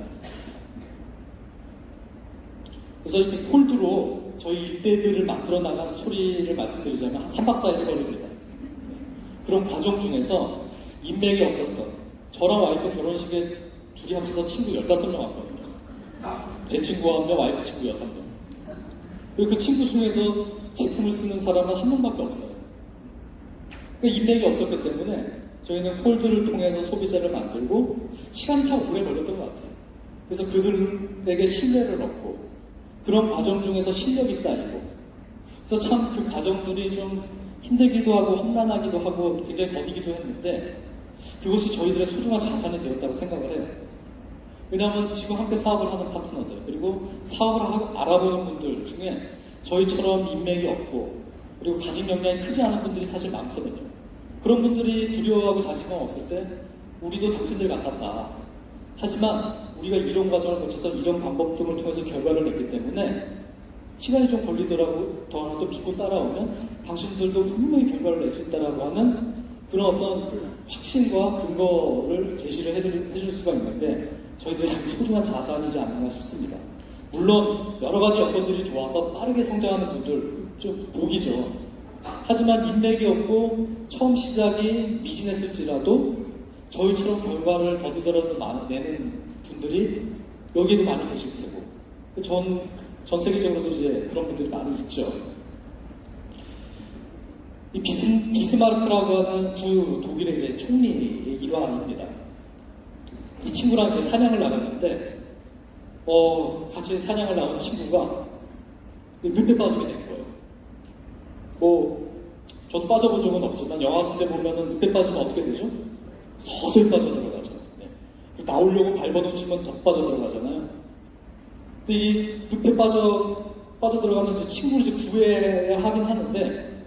그래서 이렇게 콜드로 저희 일대들을 만들어 나간 스토리를 말씀드리자면 한 3박 4일 걸립니다. 그런 과정 중에서 인맥이 없었던 저랑 와이프 결혼식에 둘이 합쳐서 친구 15명 왔거든요. 제 친구와 한 명, 와이프 친구 6명. 그리고 그 친구 중에서 제품을 쓰는 사람은 한 명밖에 없어요. 그러니까 인맥이 없었기 때문에 저희는 콜드를 통해서 소비자를 만들고 시간이 참 오래 걸렸던 것 같아요. 그래서 그들에게 신뢰를 얻고 그런 과정 중에서 실력이 쌓이고 그래서 참 그 과정들이 좀 힘들기도 하고 험난하기도 하고 굉장히 더디기도 했는데 그것이 저희들의 소중한 자산이 되었다고 생각을 해요. 왜냐하면 지금 함께 사업을 하는 파트너들 그리고 사업을 알아보는 분들 중에 저희처럼 인맥이 없고 그리고 가진 역량이 크지 않은 분들이 사실 많거든요. 그런 분들이 두려워하고 자신감 없을 때 우리도 당신들 같았다. 하지만 우리가 이런 과정을 거쳐서 이런 방법 등을 통해서 결과를 냈기 때문에 시간이 좀 걸리더라도 믿고 따라오면 당신들도 분명히 결과를 낼 수 있다라고 하는 그런 어떤 확신과 근거를 제시를 해줄 수가 있는데 저희들의 지금 소중한 자산이지 않나 싶습니다. 물론 여러 가지 여건들이 좋아서 빠르게 성장하는 분들 좀 복이죠. 하지만 인맥이 없고 처음 시작이 비즈니스일지라도 저희처럼 결과를 더디더라도 내는 분들이 여기에도 많이 계실 테고 전 세계적으로도 이제 그런 분들이 많이 있죠. 이 비스마르크라고 하는 구 독일의 이제 총리의 일화입니다. 이 친구랑 이제 사냥을 나갔는데 같이 사냥을 나온 친구가 늪에 빠지게 된 거예요. 저도 빠져본 적은 없지만 영화 같은 데 보면은 늪에 빠지면 어떻게 되죠? 서서히 빠져들어가죠. 네. 나오려고 밟아놓치면 더 빠져들어가잖아요. 근데 이 늪에 빠져들어가는 이제 친구를 이제 구해야 하긴 하는데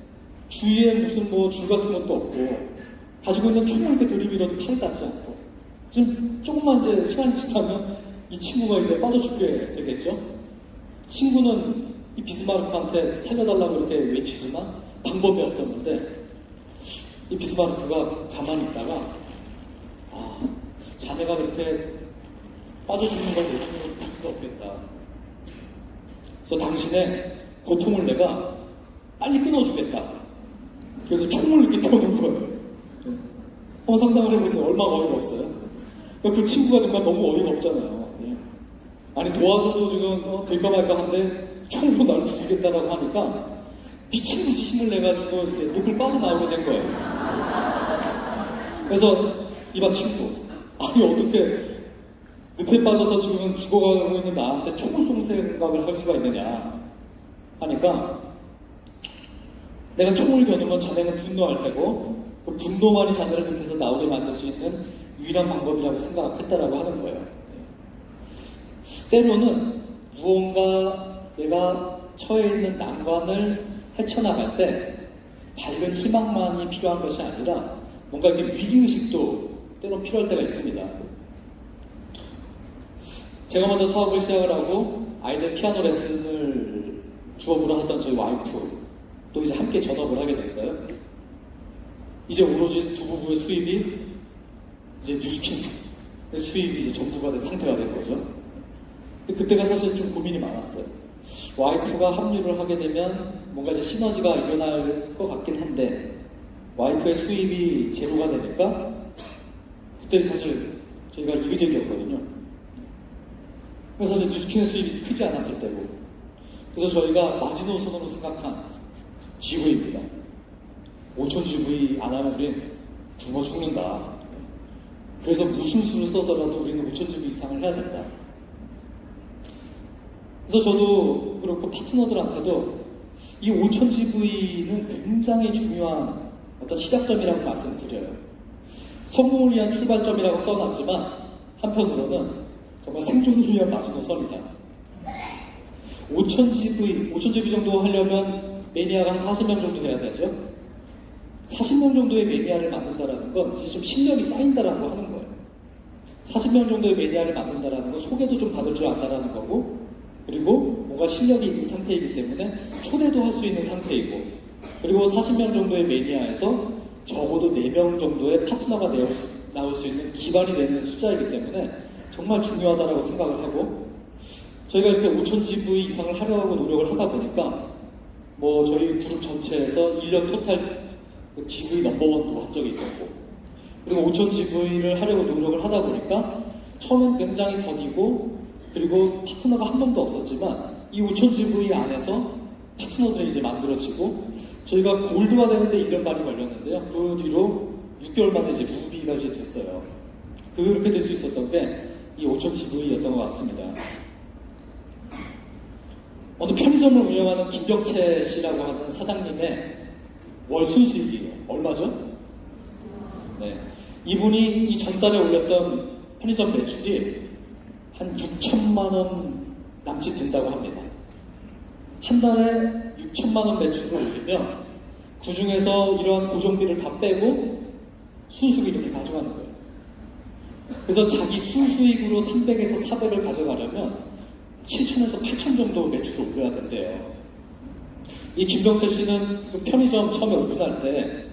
주위에 무슨 뭐 줄 같은 것도 없고 가지고 있는 총을 이렇게 들이밀어도 팔을 닿지 않고 지금 조금만 이제 시간이 지나면 이 친구가 이제 빠져 죽게 되겠죠. 친구는 이 비스마르크한테 살려달라고 이렇게 외치지만 방법이 없었는데 이 비스마르크가 가만히 있다가 자네가 그렇게 빠져 죽는 걸 내키는 볼 수가 없겠다. 그래서 당신의 고통을 내가 빨리 끊어주겠다. 그래서 총을 이렇게 펴놓은 거예요. 한번 상상을 해보세요. 얼마나 어이가 없어요. 그 친구가 정말 너무 어이가 없잖아요. 아니 도와줘도 지금 될까 말까 한데 총으로 나를 죽이겠다라고 하니까 미친 듯이 힘을 내가지고 이렇게 늪을 빠져나오게 된 거예요. 그래서 이봐 친구, 아니 어떻게 늪에 빠져서 지금 죽어가고 있는 나한테 총을 쏠 생각을 할 수가 있느냐 하니까 내가 총을 겨누면 자네는 분노할 테고 그 분노만이 자네를 늪에서 나오게 만들 수 있는 유일한 방법이라고 생각했다라고 하는 거예요. 때로는 무언가 내가 처해 있는 난관을 헤쳐나갈 때 밝은 희망만이 필요한 것이 아니라 뭔가 이게 위기의식도 때론 필요할 때가 있습니다. 제가 먼저 사업을 시작을 하고 아이들 피아노 레슨을 주업으로 하던 저희 와이프 또 이제 함께 전업을 하게 됐어요. 이제 오로지 두 부부의 수입이 이제 뉴스킨 수입이 이제 전부가 된 상태가 된 거죠. 근데 그때가 사실 좀 고민이 많았어요. 와이프가 합류를 하게 되면 뭔가 이제 시너지가 일어날 것 같긴 한데 와이프의 수입이 제로가 되니까 그때 사실 저희가 이의적이었거든요. 그래서 사실 뉴스킨의 수입이 크지 않았을 때고 그래서 저희가 마지노선으로 생각한 GV입니다. 5천 GV 안 하면 우린 굶어 죽는다. 그래서 무슨 수를 써서라도 우리는 5천 GV 이상을 해야 된다. 그래서 저도 그렇고 파트너들한테도 이 5천 GV는 굉장히 중요한 어떤 시작점이라고 말씀드려요. 성공을 위한 출발점이라고 써놨지만 한편으로는 정말 생존을 위한 마지노선이다. 5,000GB 정도 하려면 매니아가 한 40명 정도 돼야 되죠. 40명 정도의 매니아를 만든다는 건 이제 좀 실력이 쌓인다라고 하는 거예요. 40명 정도의 매니아를 만든다는 건 소개도 좀 받을 줄 안다라는 거고 그리고 뭔가 실력이 있는 상태이기 때문에 초대도 할 수 있는 상태이고 그리고 40명 정도의 매니아에서 적어도 4명 정도의 파트너가 나올 수 있는 기반이 되는 숫자이기 때문에 정말 중요하다라고 생각을 하고 저희가 이렇게 5,000GV 이상을 하려고 노력을 하다 보니까 뭐 저희 그룹 전체에서 1년 토탈 GV 넘버원도 한 적이 있었고 그리고 5,000GV를 하려고 노력을 하다 보니까 처음엔 굉장히 더디고 그리고 파트너가 한 명도 없었지만 이 5,000GV 안에서 파트너들이 이제 만들어지고 저희가 골드가 되는데 1년 반이 걸렸는데요. 그 뒤로 6개월 만에 이제 루비가 이제 됐어요. 그렇게 될 수 있었던 게 이 5,000GV였던 것 같습니다. 어느 편의점을 운영하는 김경채 씨라고 하는 사장님의 월 순수익이 얼마죠? 네. 이분이 이 전달에 올렸던 편의점 매출이 한 6천만 원 남짓 된다고 합니다. 한 달에 6천만 원 매출을 올리면 그 중에서 이러한 고정비를 다 빼고 순수익을 이렇게 가져가는 거예요. 그래서 자기 순수익으로 300에서 400을 가져가려면 7천에서 8천 정도 매출을 올려야 된대요. 이 김경채 씨는 그 편의점 처음에 오픈할 때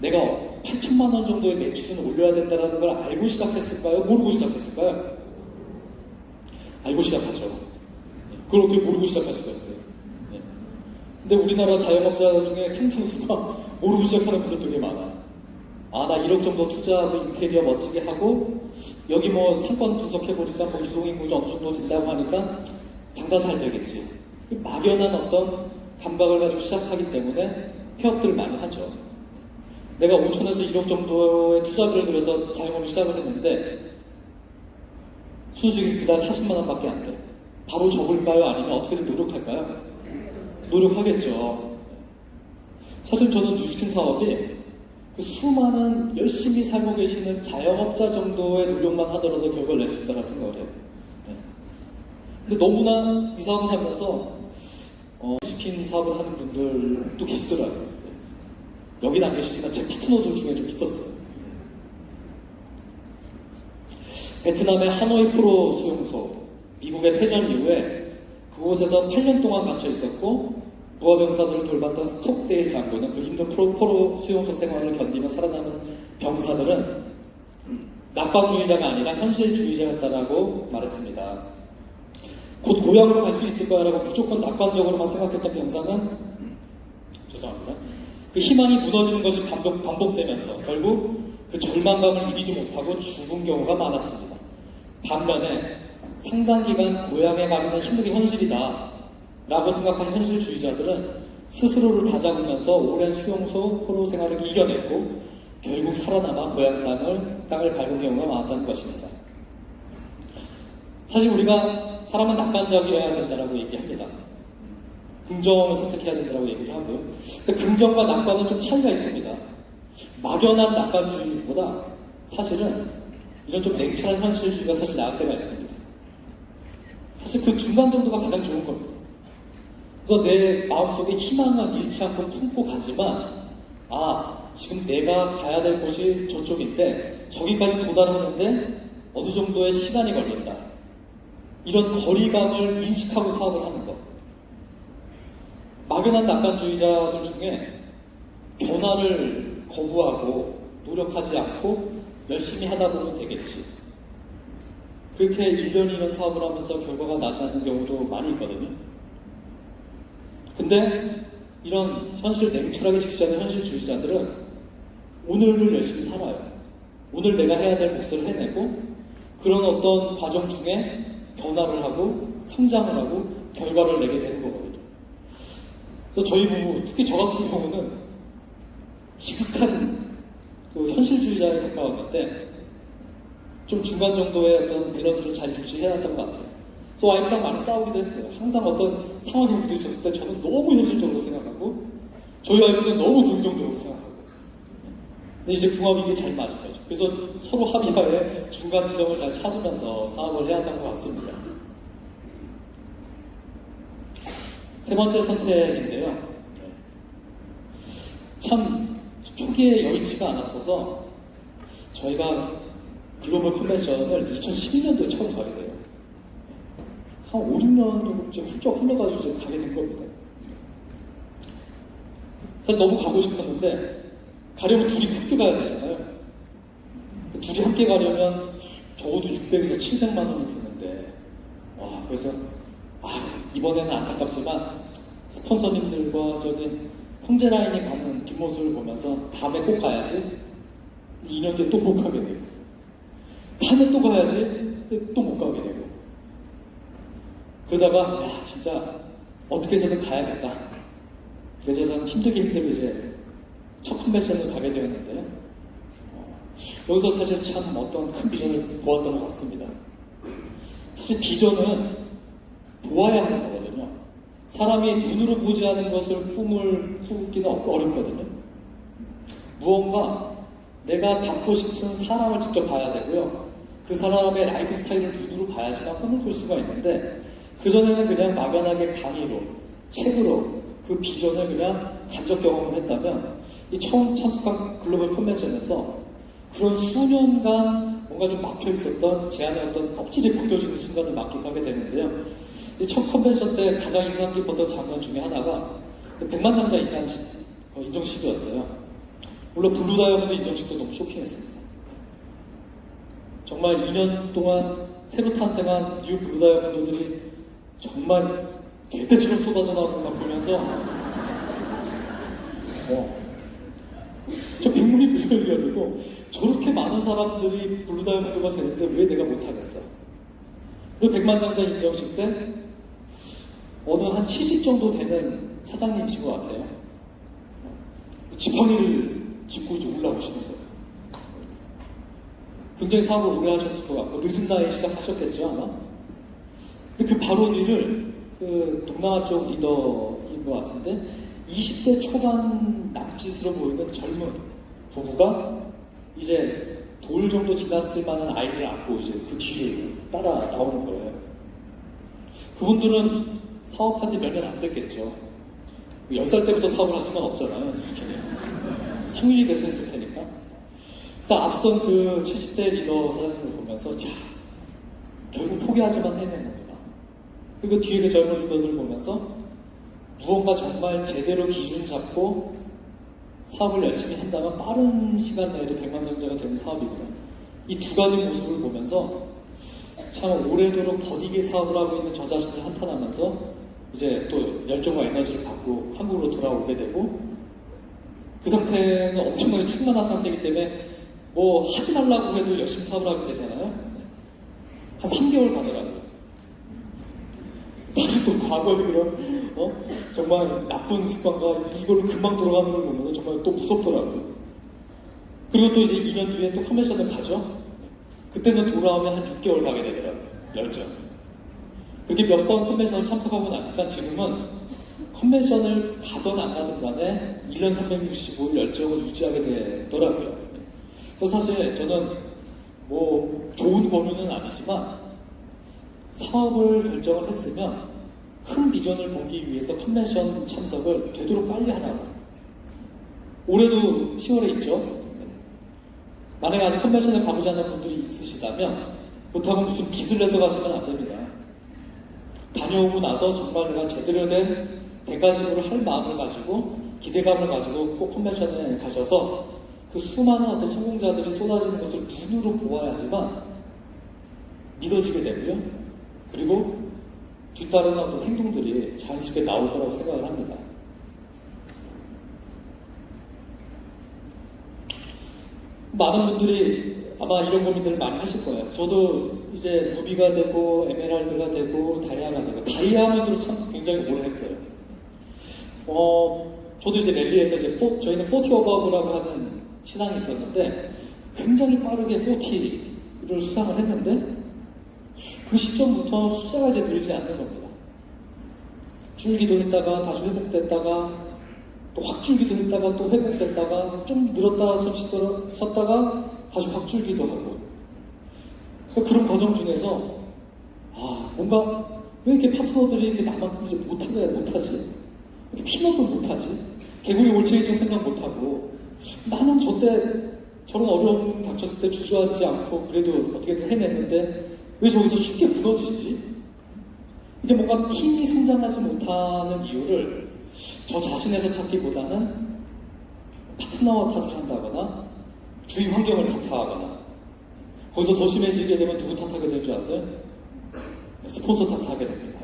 내가 8천만 원 정도의 매출은 올려야 된다는 걸 알고 시작했을까요? 모르고 시작했을까요? 알고 시작하죠. 그걸 어떻게 모르고 시작할 수가 있어요. 근데 우리나라 자영업자 중에 상당수가 모르고 시작하는 분들 되게 많아. 나 1억 정도 투자하고 인테리어 멋지게 하고 여기 뭐 상권 분석해보니까 뭐 유동인구 어느 정도 된다고 하니까 장사 잘 되겠지. 막연한 어떤 감각을 가지고 시작하기 때문에 폐업들을 많이 하죠. 내가 5천에서 1억 정도의 투자비를 들여서 자영업을 시작을 했는데 순수익이 그달 40만 원밖에 안 돼. 바로 접을까요? 아니면 어떻게든 노력할까요? 노력하겠죠. 사실 저는 뉴스킨 사업이 그 수많은 열심히 살고 계시는 자영업자 정도의 노력만 하더라도 결과를 낼 수 있다고 생각을 해요. 네. 근데 너무나 이 사업을 하면서 뉴스킨 사업을 하는 분들도 계시더라고요. 네. 여기는 안 계시지만 제 파트너들 중에 좀 있었어요. 베트남의 하노이 포로 수용소, 미국의 패전 이후에 그곳에서 8년 동안 갇혀 있었고 부하병사들을 돌봤던 스톡데일 장군은 그 힘든 포로 수용소 생활을 견디며 살아남은 병사들은 낙관주의자가 아니라 현실주의자였다라고 말했습니다. 곧 고향으로 갈 수 있을 거야라고 무조건 낙관적으로만 생각했던 병사는 죄송합니다. 그 희망이 무너지는 것이 반복되면서 결국 그 절망감을 이기지 못하고 죽은 경우가 많았습니다. 반면에 상당 기간 고향에 가기는 힘든 게 현실이다 라고 생각한 현실주의자들은 스스로를 다잡으면서 오랜 수용소 포로 생활을 이겨냈고 결국 살아남아 고향 땅을 밟은 경우가 많았다는 것입니다. 사실 우리가 사람은 낙관적이어야 된다고 얘기합니다. 긍정을 선택해야 된다고 얘기를 하고요. 근데 긍정과 낙관은 좀 차이가 있습니다. 막연한 낙관주의보다 사실은 이런 좀 냉철한 현실주의가 사실 나을 때가 있습니다. 사실 그 중간 정도가 가장 좋은 겁니다. 그래서 내 마음속에 희망은 잃지 않고 품고 가지만 지금 내가 가야 될 곳이 저쪽인데 저기까지 도달하는데 어느 정도의 시간이 걸린다. 이런 거리감을 인식하고 사업을 하는 것. 막연한 낙관주의자들 중에 변화를 거부하고 노력하지 않고 열심히 하다 보면 되겠지. 그렇게 1년 2년 사업을 하면서 결과가 나지 않는 경우도 많이 있거든요. 근데 이런 현실 냉철하게 직시하는 현실주의자들은 오늘을 열심히 살아요. 오늘 내가 해야 될 몫을 해내고 그런 어떤 과정 중에 변화를 하고 성장을 하고 결과를 내게 되는 거거든요. 그래서 저희 부부, 특히 저 같은 경우는 지극한 그 현실주의자에 가까웠는데 좀 중간 정도의 어떤 밸런스를 잘 유지해야 했던 것 같아요. 그래서 와이프랑 많이 싸우기도 했어요. 항상 어떤 상황에 부딪혔을 때 저는 너무 현실적으로 생각하고 저희 와이프는 너무 긍정적으로 생각하고 근데 이제 궁합이 이게 잘 맞은 거죠. 그래서 서로 합의하에 중간 지점을 잘 찾으면서 사업을 해야 했던 것 같습니다. 세 번째 선택인데요. 참 초기에 여의치가 않았어서 저희가 글로벌 컨벤션을 2012년도에 처음 가게 돼요. 한 5, 6년도 좀 훌쩍 흘러가지고 이제 가게 된 겁니다. 사실 너무 가고 싶었는데 가려면 둘이 함께 가야 되잖아요. 둘이 함께 가려면 적어도 600에서 700만 원이 드는데 그래서 이번에는 안타깝지만 스폰서님들과 저기 형제라인이 가는 뒷모습을 보면서 다음에 꼭 가야지 2년 뒤에 또 못 가게 되고 다음에 또 가야지 또 못 가게 되고 그러다가 진짜 어떻게 해서든 가야겠다. 그래서 저는 힘들게 이제 첫 컨벤션을 가게 되었는데요. 여기서 사실 참 어떤 큰 비전을 보았던 것 같습니다. 사실 비전은 보아야 하는 거거든요. 사람이 눈으로 보지 않은 것을 꿈을 꾸기는 어렵거든요. 무언가 내가 닮고 싶은 사람을 직접 봐야 되고요. 그 사람의 라이프 스타일을 눈으로 봐야지만 꿈을 꿀 수가 있는데 그전에는 그냥 막연하게 강의로, 책으로 그 비전을 그냥 간접 경험을 했다면 이 처음 참석한 글로벌 컨벤션에서 그런 수년간 뭔가 좀 막혀 있었던 제 안에 어떤 껍질이 벗겨지는 순간을 만끽하게 되는데요. 이 첫 컨벤션 때 가장 인상 깊었던 장면 중에 하나가 백만장자 인정식이었어요. 물론 블루다이아몬드 인정식도 너무 쇼킹했습니다. 정말 2년 동안 새로 탄생한 뉴 블루다이아몬드들이 정말 개떼처럼 쏟아져 나오는 걸 보면서 저 백문이 불여일견이고 저렇게 많은 사람들이 블루다이아몬드가 되는데 왜 내가 못하겠어? 그리고 백만장자 인정식 때 어느 한 70 정도 되는 사장님이신 것 같아요. 지팡이를 짚고 이제 올라오시는 거예요. 굉장히 사업을 오래 하셨을 것 같고 늦은 나이에 시작하셨겠죠 아마. 근데 그 바로 뒤를 그 동남아 쪽 리더인 것 같은데 20대 초반 남짓으로 보이는 젊은 부부가 이제 돌 정도 지났을 만한 아이를 안고 이제 그 뒤를 따라 나오는 거예요. 그분들은 사업한 지 몇 년 안 됐겠죠. 10살 때부터 사업을 할 수는 없잖아요. 성인이 돼서 했을 테니까. 그래서 앞선 그 70대 리더 사장님을 보면서 자, 결국 포기하지만 해내는구나. 그리고 뒤에 그 젊은 리더들을 보면서 무언가 정말 제대로 기준 잡고 사업을 열심히 한다면 빠른 시간 내에 백만장자가 되는 사업입니다. 이 두 가지 모습을 보면서 참 오래도록 더디게 사업을 하고 있는 저 자신을 한탄하면서 이제 또 열정과 에너지를 받고 한국으로 돌아오게 되고 그 상태는 엄청나게 충만한 상태이기 때문에 뭐 하지 말라고 해도 열심히 사업을 하게 되잖아요. 한 3개월 가더라고요. 다시 또 과거의 그런 정말 나쁜 습관과 이걸로 금방 돌아가는 걸 보면서 정말 또 무섭더라고요. 그리고 또 이제 2년 뒤에 또 컨벤션을 가죠. 그때는 돌아오면 한 6개월 가게 되더라고요. 열정. 그렇게 몇 번 컨벤션을 참석하고 나니까 지금은 컨벤션을 가든 안 가든 간에 1년 365일 열정을 유지하게 되더라고요. 그래서 사실 저는 뭐 좋은 권유는 아니지만 사업을 결정을 했으면 큰 비전을 보기 위해서 컨벤션 참석을 되도록 빨리 하라고. 올해도 10월에 있죠. 만약에 아직 컨벤션을 가보지 않은 분들이 있으시다면 그렇다고 무슨 빚을 내서 가시면 안 됩니다. 다녀오고 나서 정말 내가 제대로 된 대가집으로 할 마음을 가지고 기대감을 가지고 꼭 컨벤션에 가셔서 그 수많은 어떤 성공자들이 쏟아지는 것을 눈으로 보아야지만 믿어지게 되고요. 그리고 뒤따르는 어떤 행동들이 자연스럽게 나올 거라고 생각을 합니다. 많은 분들이 아마 이런 고민들을 많이 하실 거예요. 저도 이제 루비가 되고 에메랄드가 되고 다이아가 되고 다이아몬드로 참 굉장히 오래 했어요. 저도 이제 랠리에서 이제 저희는 40 어버브라고 하는 신앙이 있었는데 굉장히 빠르게 40를 수상을 했는데 그 시점부터 숫자가 이제 늘지 않는 겁니다. 줄기도 했다가 다시 회복됐다가 또 확 줄기도 했다가 또 회복됐다가 좀 늘었다가 손 섰다가 다시 확 줄기도 하고 그런 과정 중에서 뭔가 왜 이렇게 파트너들이 이렇게 나만큼 이제 못하지? 이렇게 핀업을 못하지? 개구리 올챙이처럼 생각 못하고 나는 저때 저런 어려움 닥쳤을 때 주저앉지 않고 그래도 어떻게든 해냈는데 왜 저기서 쉽게 무너지지? 이게 뭔가 팀이 성장하지 못하는 이유를 저 자신에서 찾기보다는 파트너와 탓을 한다거나 주위 환경을 탓하거나 거기서 더 심해지게 되면 누구 탓하게 될 줄 아세요? 스폰서 탓하게 됩니다.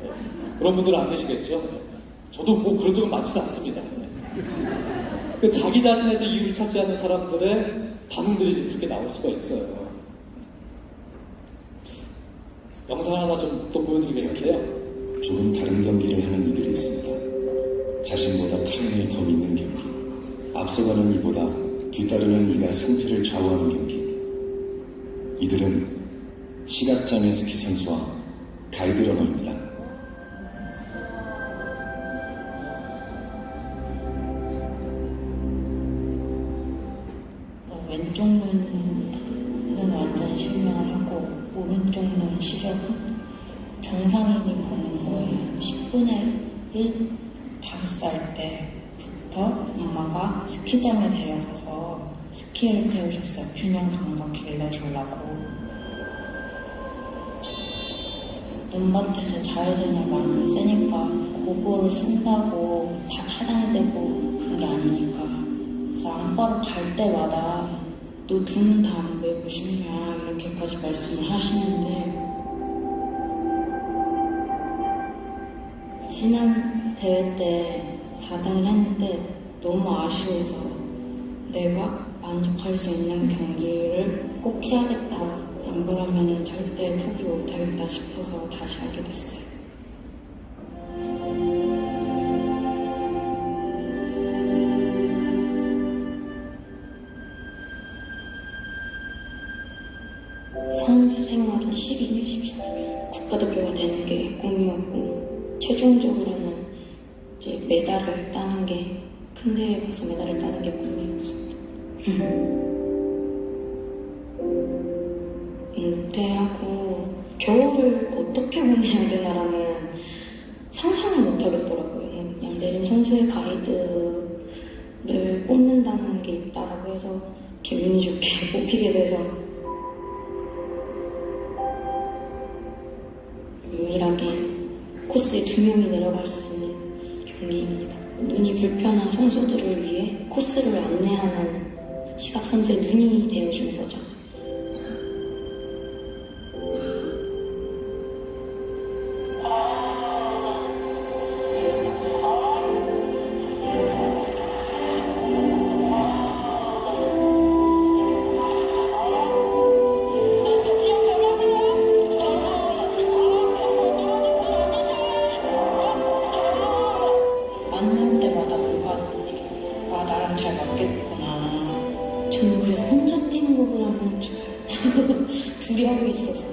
그런 분들은 안 계시겠죠? 저도 뭐 그런 적은 많지는 않습니다. 자기 자신에서 이유를 찾지 않는 사람들의 반응들이 그렇게 나올 수가 있어요. 영상 하나 좀 또 보여드리겠는데요. 조금 다른 경기를 하는 이들이 있습니다. 자신보다 타인을 더 믿는 경기, 앞서가는 이보다 뒤따르는 이가 승패를 좌우하는 경기. 이들은 시각장애 스키 선수와 가이드 러너입니다. 왼쪽 눈은 완전 실명을 하고 오른쪽 눈 시력은 정상인이 보는 거에 10분의 1? 5살 때부터 엄마가 스키장에 데려가서 스키를 태우셨어요. 균형 감각 길러주려고. 눈밭에서 자외선이 많이 세니까 고글을 쓴다고 다 차단되고 그런 게 아니니까. 그래서 안과를 갈 때마다 너 두 눈 다 안 보이고 싶냐 이렇게까지 말씀을 하시는데 지난 대회 때 4등을 했는데 너무 아쉬워서 내가 만족할 수 있는 경기를 꼭 해야겠다. 안 그러면 절대 포기 못하겠다 싶어서 다시 하게 됐어요. 선수 생활은 12년, 13년 국가대표가 되는 게 꿈이었고 최종적으로는 이제 메달을 따는 게 큰 대회에 가서 메달을 따는 게 꿈이었습니다. 은퇴하고 겨울을 어떻게 보내야 되나라는 상상을 못 하겠더라고요. 양재림 선수의 가이드를 뽑는다는 게 있다라고 해서 이렇게 운이 좋게 뽑히게 돼서 유일하게 코스에 2명이 내려갈 수 있는 경기입니다. 눈이 불편한 선수들을 위해 코스를 안내하는 시각 선수의 눈이 되어주는 거죠. 만날 때마다 뭔가 나랑 잘 맞겠구나. 저는 그래서 혼자 뛰는 것보다는 좀 둘이 하고 있어서.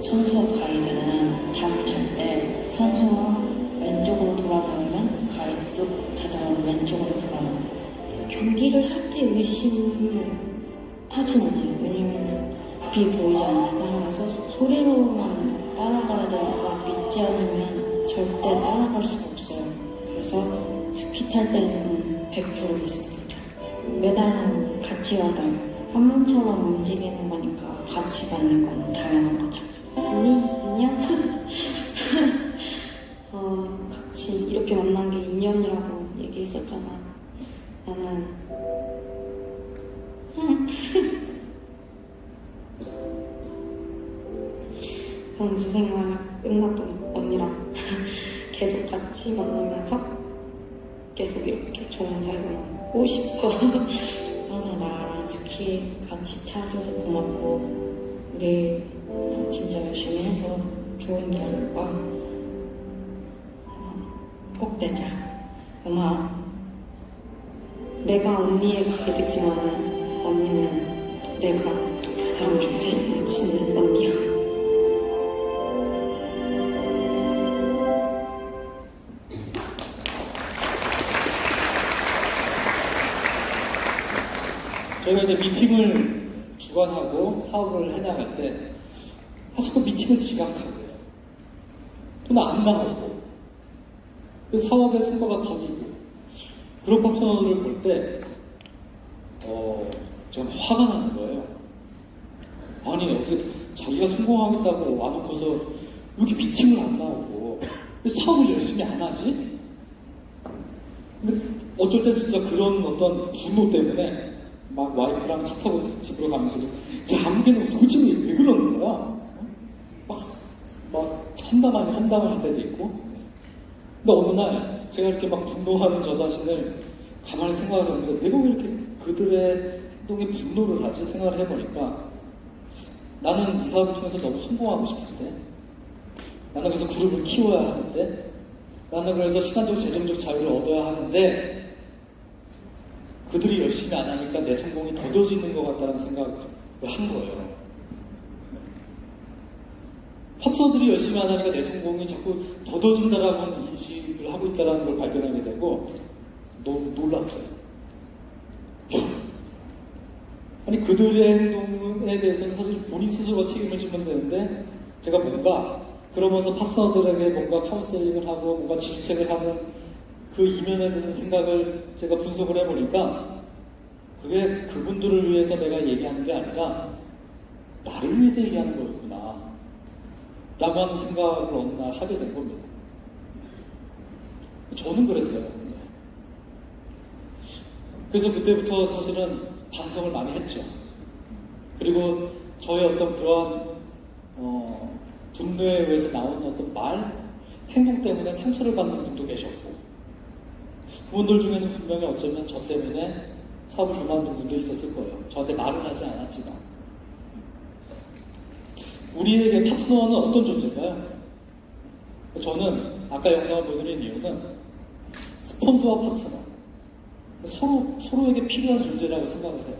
선수와 가이드는 잠을 잘 때 선수가 왼쪽으로 돌아가면 가이드도 자동으로 왼쪽으로 돌아가는 거고, 경기를 할 때 의심을 하진 않아요. 왜냐면 그게 보이지 않는 상황에서 소리로만 따라가야 되니까 믿지 않으면 절대 따라갈 수가 없어요. 그래서 스키 탈 때는 100% 믿습니다. 메달은 같이 가요. 한 명처럼 움직이는 거니까 같이 가는 건 당연한 거죠. 안녕? 같이 이렇게 만난 게 인연이라고 얘기했었잖아. 나는 선수 생활 끝나도 언니랑 계속 같이 만나면서 계속 이렇게 좋은 삶을 꾸고 싶어. 항상 나랑 스키 같이 타줘서 고맙고, 우리 진짜 열심히 해서 좋은 결과 꼭 내자. 고마워. 내가 언니의 가이드지만 언니는 내가 가장 존재하는 언니야. 저희가 이제 미팅을 주관하고 사업을 해나갈 때 자꾸 미팅을 지각하고 돈 안 나오고 그 사업의 성과가 더디고 그런 파트너들을 볼 때 제가 화가 나는 거예요. 아니 어떻게 자기가 성공하겠다고 와놓고서 왜 이렇게 미팅을 안 나오고 왜 사업을 열심히 안 하지? 근데 어쩔 때 진짜 그런 어떤 분노 때문에 막 와이프랑 차 타고 집으로 가면서도 야 아무개는 도대체 왜 그러는 거야? 막 한담 아닌 한담을 할 때도 있고. 근데 어느 날 제가 이렇게 막 분노하는 저 자신을 가만히 생각을 해보니까 내가 왜 이렇게 그들의 행동에 분노를 하지 생각을 해보니까 나는 이 사업을 통해서 너무 성공하고 싶은데, 나는 그래서 그룹을 키워야 하는데, 나는 그래서 시간적 재정적 자유를 얻어야 하는데 그들이 열심히 안 하니까 내 성공이 더뎌지는 것 같다는 생각을 한 거예요. 파트너들이 열심히 안 하니까 내 성공이 자꾸 더뎌진다라는 인식을 하고 있다는 걸 발견하게 되고 너무 놀랐어요. 아니 그들의 행동에 대해서는 사실 본인 스스로가 책임을 지면 되는데, 제가 뭔가 그러면서 파트너들에게 뭔가 카운셀링을 하고 뭔가 질책을 하는 그 이면에 드는 생각을 제가 분석을 해보니까 그게 그분들을 위해서 내가 얘기하는 게 아니라 나를 위해서 얘기하는 거였구나 라고 하는 생각을 어느 날 하게 된 겁니다. 저는 그랬어요. 그래서 그때부터 사실은 반성을 많이 했죠. 그리고 저의 어떤 그러한 분노에 의해서 나오는 어떤 말, 행동 때문에 상처를 받는 분도 계셨고, 그분들 중에는 분명히 어쩌면 저 때문에 사업을 그만둔 분도 있었을 거예요. 저한테 말은 하지 않았지만. 우리에게 파트너는 어떤 존재인가요? 저는 아까 영상을 보여드린 이유는 스폰서와 파트너, 서로에게 필요한 존재라고 생각을 해요.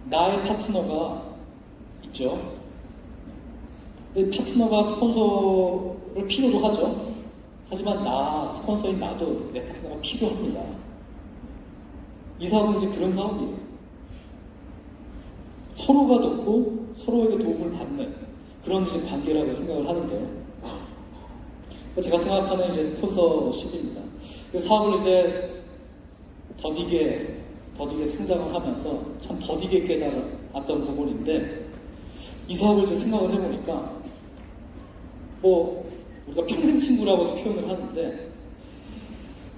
나의 파트너가 있죠. 근데 파트너가 스폰서를 필요로 하죠. 하지만 스폰서인 나도 내 파트너가 필요합니다. 이 사업은 이제 그런 사업이에요. 서로가 돕고 서로에게 도움을 받는 그런 이제 관계라고 생각을 하는데요. 제가 생각하는 이제 스폰서십입니다. 그 사업을 이제 더디게 성장을 하면서 참 더디게 깨달았던 부분인데, 이 사업을 이제 생각을 해보니까 우리가 평생 친구라고도 표현을 하는데,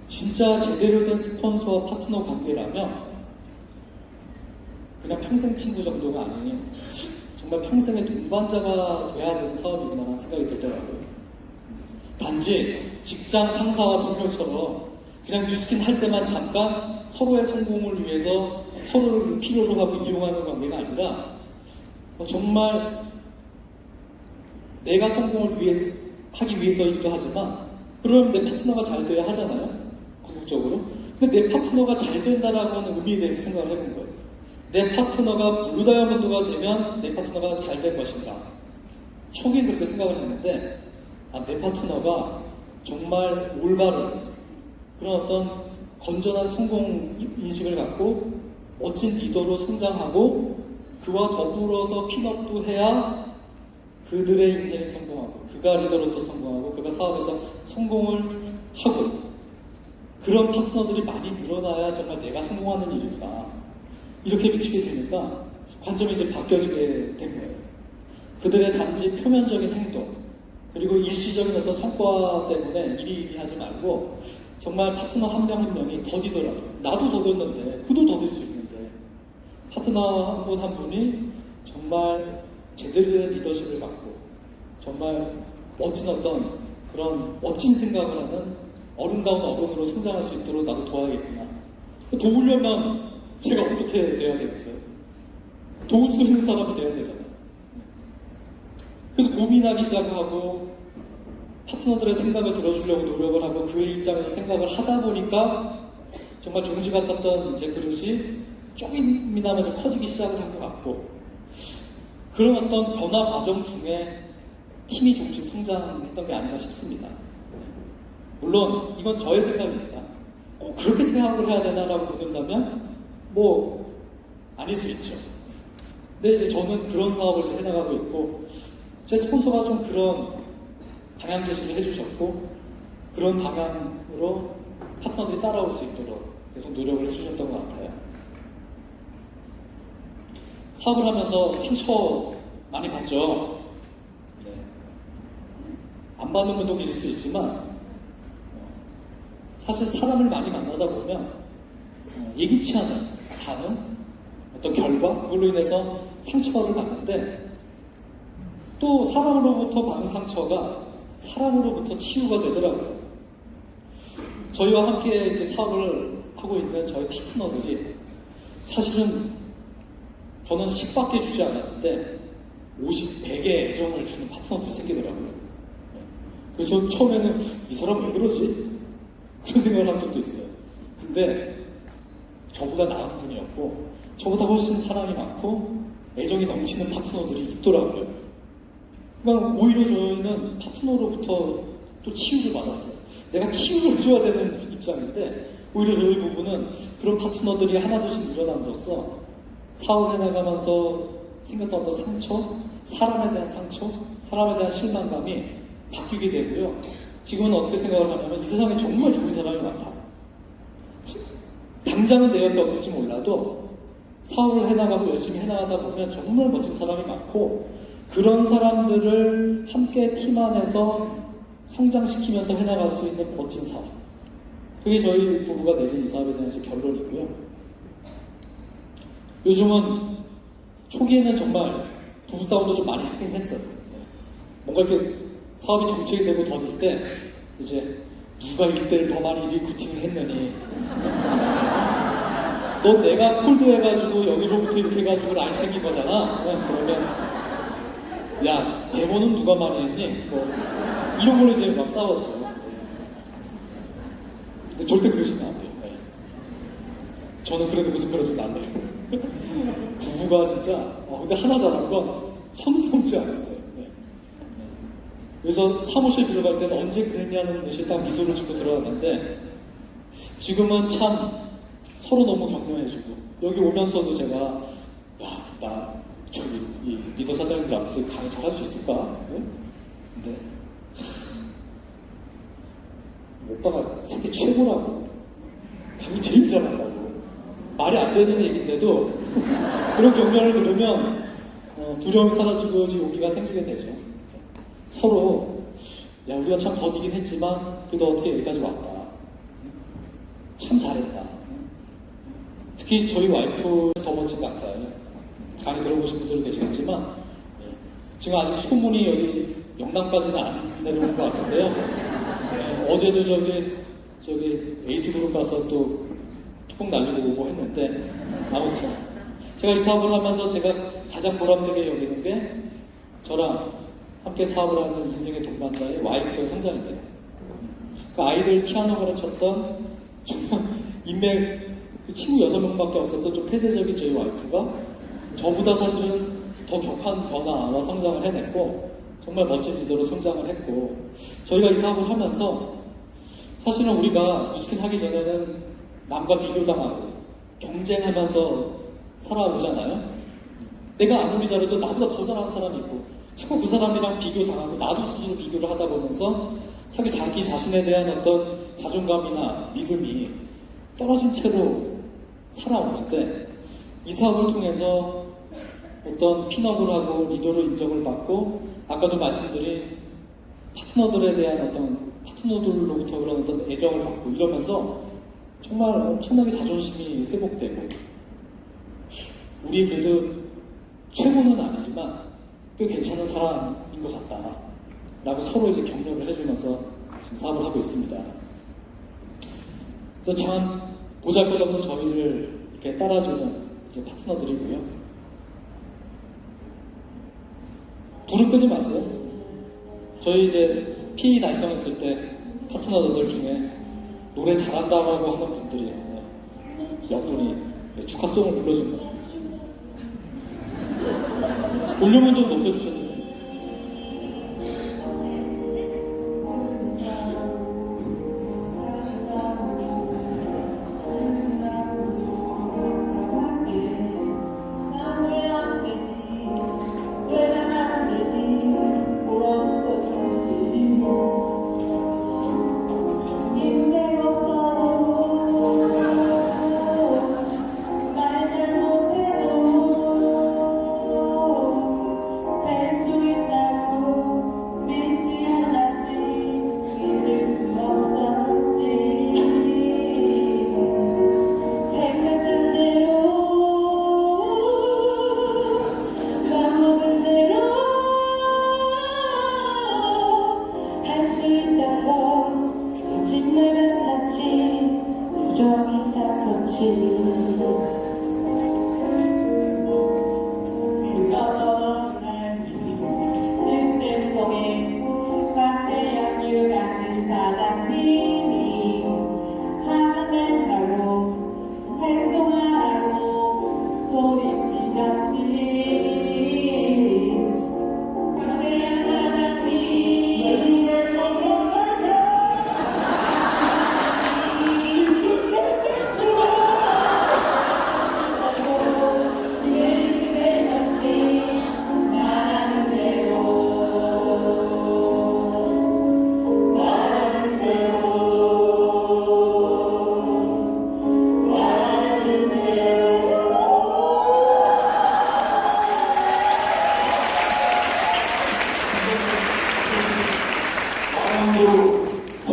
진짜 제대로 된 스폰서와 파트너 관계라면 그냥 평생 친구 정도가 아닌 정말 평생의 동반자가 돼야 되는 사업이구나라는 생각이 들더라고요. 단지 직장 상사와 동료처럼 그냥 뉴스킨 할 때만 잠깐 서로의 성공을 위해서 서로를 필요로 하고 이용하는 관계가 아니라 정말 내가 성공을 하기 위해서이기도 하지만, 그럼 내 파트너가 잘 돼야 하잖아요, 궁극적으로. 근데 내 파트너가 잘 된다라고 하는 의미에 대해서 생각을 해본 거예요. 내 파트너가 블루 다이아몬드가 되면 내 파트너가 잘 될 것인가. 초기에 그렇게 생각을 했는데, 내 파트너가 정말 올바른 그런 어떤 건전한 성공 인식을 갖고 멋진 리더로 성장하고 그와 더불어서 핀업도 해야 그들의 인생이 성공하고, 그가 리더로서 성공하고, 그가 사업에서 성공을 하고, 그런 파트너들이 많이 늘어나야 정말 내가 성공하는 일이구나, 이렇게 비치게 되니까 관점이 이제 바뀌어지게 된 거예요. 그들의 단지 표면적인 행동, 그리고 일시적인 어떤 성과 때문에 이리 하지 말고 정말 파트너 한 명 한 명이 더디더라도, 나도 더뎠는데 그도 더딜 수 있는데, 파트너 한 분 한 분이 정말 제대로 된 리더십을 갖고 정말 멋진 어떤 그런 멋진 생각을 하는 어른다운 어른으로 성장할 수 있도록 나도 도와야겠구나. 도우려면 제가 어떻게 돼야 되겠어요? 도울 수 있는 사람이 돼야 되잖아요. 그래서 고민하기 시작하고 파트너들의 생각을 들어주려고 노력을 하고 그의 입장에서 생각을 하다 보니까 정말 종지 같았던 제 그릇이 조금이나마 좀 커지기 시작을 한 것 같고, 그런 어떤 변화 과정 중에 팀이 조금씩 성장했던 게 아닌가 싶습니다. 물론 이건 저의 생각입니다. 꼭 그렇게 생각을 해야 되나라고 묻는다면 아닐 수 있죠. 근데 이제 저는 그런 사업을 이제 해나가고 있고, 제 스폰서가 좀 그런 방향 제시를 해주셨고, 그런 방향으로 파트너들이 따라올 수 있도록 계속 노력을 해주셨던 것 같아요. 사업을 하면서 상처 많이 받죠. 네. 안 받는 분도 계실 수 있지만, 사실 사람을 많이 만나다 보면 예기치 않은 반응, 어떤 결과, 그걸로 인해서 상처를 받는데, 또 사람으로부터 받은 상처가 사람으로부터 치유가 되더라고요. 저희와 함께 이렇게 사업을 하고 있는 저희 파트너들이 사실은 저는 10밖에 주지 않았는데 50, 100의 애정을 주는 파트너들이 생기더라고요. 그래서 처음에는 이 사람 왜 그러지? 그런 생각을 한 적도 있어요. 근데 저보다 나은 분이었고, 저보다 훨씬 사랑이 많고 애정이 넘치는 파트너들이 있더라고요. 그러니까 오히려 저희는 파트너로부터 또 치유를 받았어요. 내가 치유를 해줘야 되는 입장인데, 오히려 저희 부부는 그런 파트너들이 하나둘씩 늘어남으로써 사업을 해나가면서 생겼던 어떤 상처, 사람에 대한 상처, 사람에 대한 실망감이 바뀌게 되고요. 지금은 어떻게 생각을 하냐면, 이 세상에 정말 좋은 사람이 많다. 당장은 내 옆에 없을지 몰라도 사업을 해나가고 열심히 해나가다 보면 정말 멋진 사람이 많고, 그런 사람들을 함께 팀 안에서 성장시키면서 해나갈 수 있는 멋진 사업. 그게 저희 부부가 내린 이 사업에 대한 결론이고요. 요즘은 초기에는 정말 부부싸움도 좀 많이 하긴 했어요. 뭔가 이렇게 사업이 정책이 되고 더딜 때 이제 누가 일대를 더 많이 리쿠팅을 했느니, 너 내가 콜드 해가지고 여기로부터 이렇게 해가지고 라인 생긴 거잖아. 그러면 야, 데모는 누가 많이 했니? 이런 걸로 이제 막 싸웠죠. 근데 절대 그러시면 안 돼요. 저는 그래도 무슨 그러지는 않네요. 부부가 진짜 근데 하나 잘한 건 손 넘지 않았어요. 네. 그래서 사무실 들어갈 때는 언제 그랬냐는 듯이 딱 미소를 짓고 들어갔는데 지금은 참 서로 너무 격려해주고 여기 오면서도 제가 야, 나 저기 이 리더 사장님들 앞에서 강의 잘할 수 있을까? 네? 근데 오빠가 세계 최고라고 강의 제일 잘한다고 말이 안 되는 얘기인데도 그런 격려를 들으면 두려움이 사라지고 용기가 생기게 되죠. 서로 야 우리가 참 더디긴 했지만 그래도 어떻게 여기까지 왔다. 참 잘했다. 특히 저희 와이프 더 멋진 강사예요. 강의 들어보신 분들도 계시겠지만 지금 아직 소문이 여기 영남까지는 안 내려온 것 같은데요. 어제도 저기 에이스 그룹 가서 또 뚜껑 날리고 오고 했는데 아무튼 제가 이 사업을 하면서 제가 가장 보람되게 여기는 게 저랑 함께 사업을 하는 인생의 동반자의 와이프의 성장입니다. 그 아이들 피아노 가르쳤던 정말 인맥 그 친구 6명밖에 없었던 좀 폐쇄적인 저희 와이프가 저보다 사실은 더 격한 변화와 성장을 해냈고 정말 멋진 리더로 성장을 했고 저희가 이 사업을 하면서 사실은 우리가 뉴스킨 하기 전에는 남과 비교당하고 경쟁하면서 살아오잖아요. 내가 아무리 잘해도 나보다 더 잘하는 사람이 있고 자꾸 그 사람이랑 비교당하고 나도 스스로 비교를 하다 보면서 자기 자신에 대한 어떤 자존감이나 믿음이 떨어진 채로 살아오는데 이 사업을 통해서 어떤 핀업을 하고 리더로 인정을 받고 아까도 말씀드린 파트너들에 대한 어떤 파트너들로부터 그런 어떤 애정을 받고 이러면서 정말 엄청나게 자존심이 회복되고 우리 그래도 최고는 아니지만 꽤 괜찮은 사람인 것 같다 라고 서로 이제 격려를 해주면서 지금 사업을 하고 있습니다. 그래서 참 보잘것없는 저희를 이렇게 따라주는 이제 파트너들이고요. 불을 끄지 마세요. 저희 이제 PE 달성했을 때 파트너들 중에 노래 잘한다라고 하는 분들이 몇 분이 축하송을 불러준 거예요. 볼륨은 좀 높여주셔도 돼요.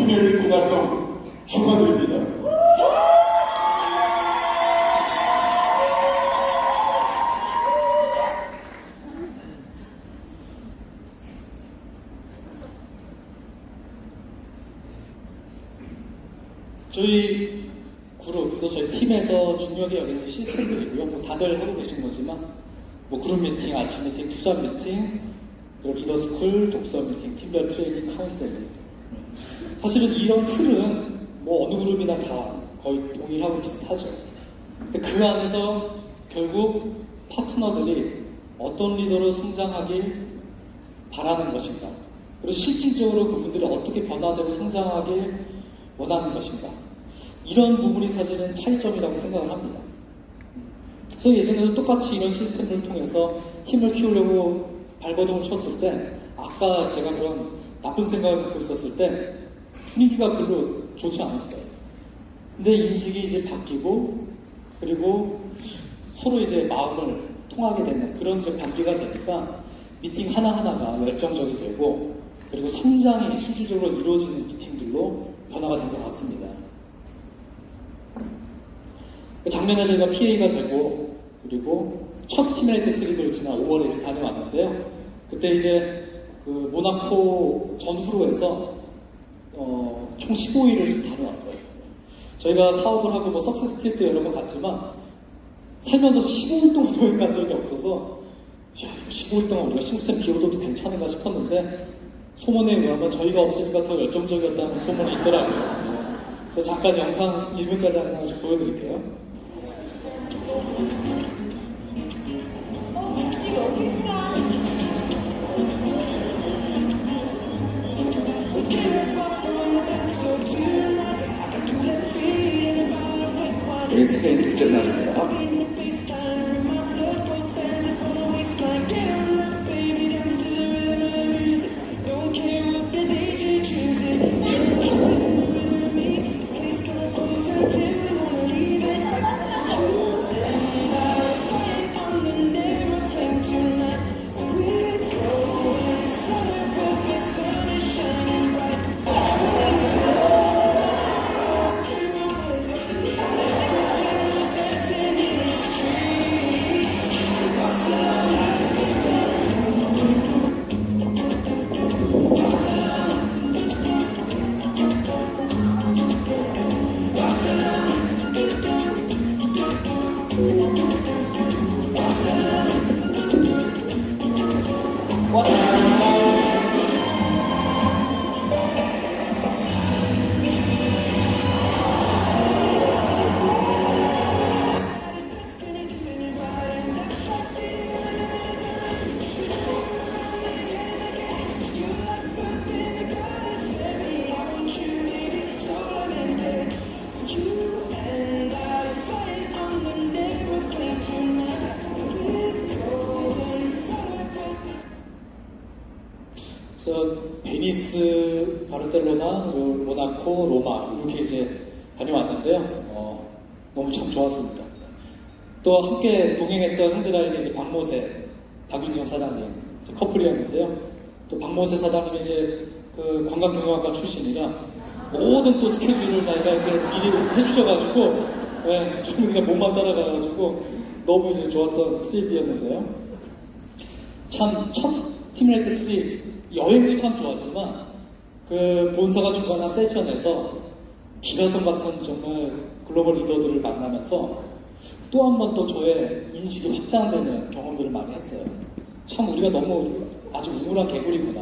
프리미어리그 달성 축하드립니다. 저희 그룹, 또 저희 팀에서 중요하게 여기는 시스템들이고요. 뭐 다들 하고 계신 거지만, 뭐 그룹 미팅, 아침 미팅, 투자 미팅, 그리고 리더스쿨, 독서 미팅, 팀별 트레이닝, 카운셀링. 사실은 이런 틀은 뭐 어느 그룹이나 다 거의 동일하고 비슷하죠. 근데 그 안에서 결국 파트너들이 어떤 리더로 성장하길 바라는 것인가, 그리고 실질적으로 그분들이 어떻게 변화되고 성장하길 원하는 것인가, 이런 부분이 사실은 차이점이라고 생각을 합니다. 그래서 예전에도 똑같이 이런 시스템을 통해서 팀을 키우려고 발버둥을 쳤을 때, 아까 제가 그런 나쁜 생각을 갖고 있었을 때 분위기가 별로 좋지 않았어요. 근데 인식이 이제 바뀌고, 그리고 서로 이제 마음을 통하게 되는 그런 이제 관계가 되니까 미팅 하나하나가 열정적이 되고, 그리고 성장이 실질적으로 이루어지는 미팅들로 변화가 된 것 같습니다. 작년에 저희가 PA가 되고, 그리고 첫 팀메이트 트립을 지난 5월에 이제 다녀왔는데요. 그때 이제 그 모나코 전후로에서 총 15일을 다녀왔어요. 저희가 사업을 하고 뭐 석세스 트립도 여러 번 갔지만 살면서 15일 동안 여행 간 적이 없어서, 야, 15일 동안 우리가 시스템 비워둬도 괜찮은가 싶었는데, 소문에 의하면 저희가 없으니까 더 열정적이었다는 소문이 있더라고요. 그래서 잠깐 영상 1분짜리 하나 좀 보여드릴게요. 여기 스페인 국제 날입니다. 그래서 베니스, 바르셀로나, 그리고 모나코, 로마 이렇게 이제 다녀왔는데요. 너무 참 좋았습니다. 또 함께 동행했던 현지라인이 이제 박모세, 박윤정 사장님 커플이었는데요. 또 박모세 사장님이 이제 그 관광경영학과 출신이라 모든 또 스케줄을 자기가 이렇게 미리 해주셔가지고, 네, 저는 그냥 몸만 따라가가지고 너무 이제 좋았던 트립이었는데요. 참 첫 팀메이트 트립, 여행도 참 좋았지만 그 본사가 주관한 세션에서 기라성 같은 정말 글로벌 리더들을 만나면서 또 한 번 또 저의 인식이 확장되는 경험들을 많이 했어요. 참 우리가 너무 아주 우물한 개구리구나.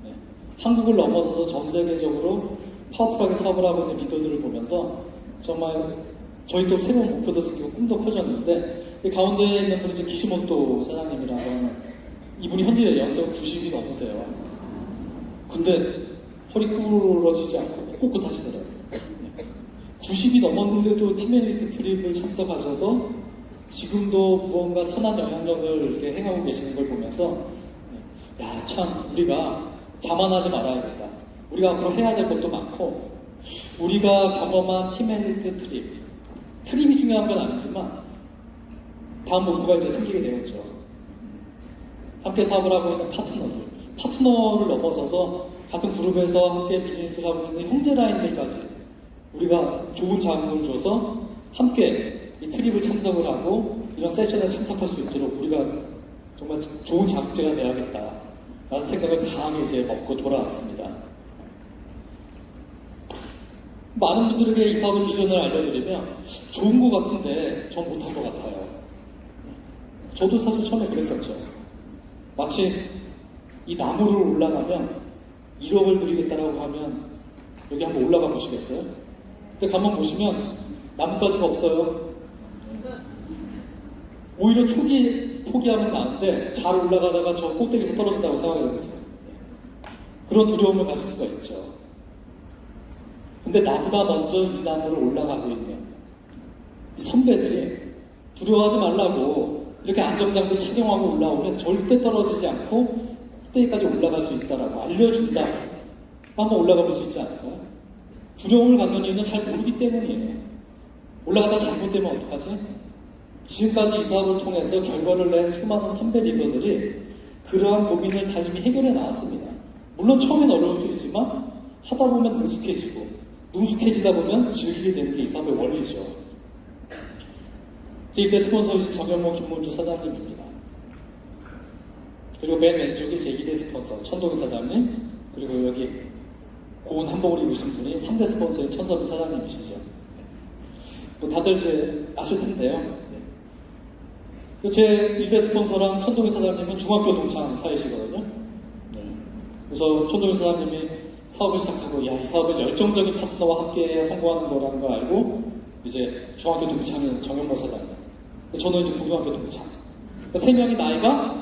네. 한국을 넘어서서 전 세계적으로 파워풀하게 사업을 하고 있는 리더들을 보면서 정말 저희 또 새로운 목표도 생기고 꿈도 커졌는데, 이 가운데 있는 분이 이제 기시모토 사장님이라는, 이분이 현재 연세가 90이 넘으세요. 근데 허리 구부러지지 않고 꼿꼿 하시더라고요. 90이 넘었는데도 팀메이트 트립을 참석하셔서 지금도 무언가 선한 영향력을 이렇게 행하고 계시는 걸 보면서, 야, 참 우리가 자만하지 말아야겠다. 우리가 앞으로 해야 될 것도 많고, 우리가 경험한 팀메이트 트립이 중요한 건 아니지만 다음 목표가 이제 생기게 되었죠. 함께 사업을 하고 있는 파트너를 넘어서서 같은 그룹에서 함께 비즈니스를 하고 있는 형제 라인들까지 우리가 좋은 자극을 줘서 함께 이 트립을 참석을 하고 이런 세션에 참석할 수 있도록 우리가 정말 좋은 자극제가 돼야겠다 라는 생각을 강하게 이제 먹고 돌아왔습니다. 많은 분들에게 이 사업의 비전을 알려드리면 좋은 것 같은데 전 못한 것 같아요. 저도 사실 처음에 그랬었죠. 마치 이 나무를 올라가면 1억을 드리겠다라고 하면 여기 한번 올라가 보시겠어요? 근데 가만 보시면 나뭇가지가 없어요. 오히려 초기에 포기하면 나은데 잘 올라가다가 저 꼭대기에서 떨어진다고 생각을 해보세요. 그런 두려움을 가질 수가 있죠. 근데 나보다 먼저 이 나무를 올라가고 있는 이 선배들이 두려워하지 말라고 이렇게 안정장비 착용하고 올라오면 절대 떨어지지 않고 꼭대기까지 올라갈 수 있다라고 알려준다. 한번 올라가 볼 수 있지 않을까요? 두려움을 갖는 이유는 잘 모르기 때문이에요. 올라가다 잘못되면 어떡하지? 지금까지 이 사업을 통해서 결과를 낸 수많은 선배 리더들이 그러한 고민을 다 이미 해결해 나왔습니다. 물론 처음엔 어려울 수 있지만 하다 보면 능숙해지고 능숙해지다 보면 즐기게 되는 게 이 사업의 원리죠. 제1대 스폰서이신 정영모 김문주 사장님입니다. 그리고 맨 왼쪽이 제2대 스폰서 천동희 사장님, 그리고 여기 고운 한복을 입으신 분이 3대 스폰서인 천섭희 사장님이시죠. 뭐 다들 이제 아실 텐데요. 네. 제 1대 스폰서랑 천동희 사장님은 중학교 동창 사이시거든요. 네. 그래서 천동희 사장님이 사업을 시작하고 야, 이 사업은 열정적인 파트너와 함께해야 성공하는 거라는 걸 알고 이제 중학교 동창인 정영모 사장님, 저는 이제 고등학교 동창. 세 명이 나이가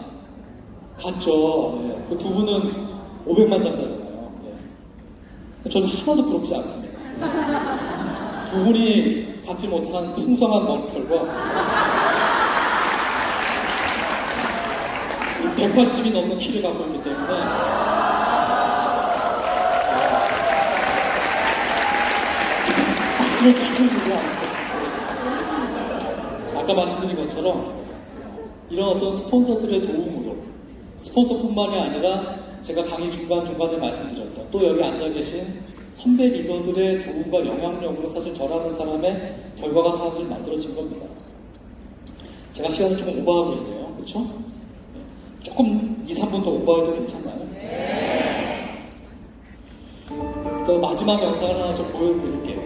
같죠. 네. 그 두 분은 500만 장자잖아요. 네. 저는 하나도 부럽지 않습니다. 두 분이 갖지 못한 풍성한 머리털과 180이 넘는 키를 갖고 있기 때문에 박수를 치시는 분이 아닙니다. 아까 말씀드린 것처럼 이런 어떤 스폰서들의 도움으로 스폰서뿐만이 아니라 제가 강의 중간중간에 말씀드렸던 또 여기 앉아 계신 선배 리더들의 도움과 영향력으로 사실 저라는 사람의 결과가 사실 만들어진 겁니다. 제가 시간을 조금 오버하고 있네요. 그렇죠? 조금 2, 3분 더 오버해도 괜찮나요? 네. 또 마지막 영상을 하나 좀 보여드릴게요.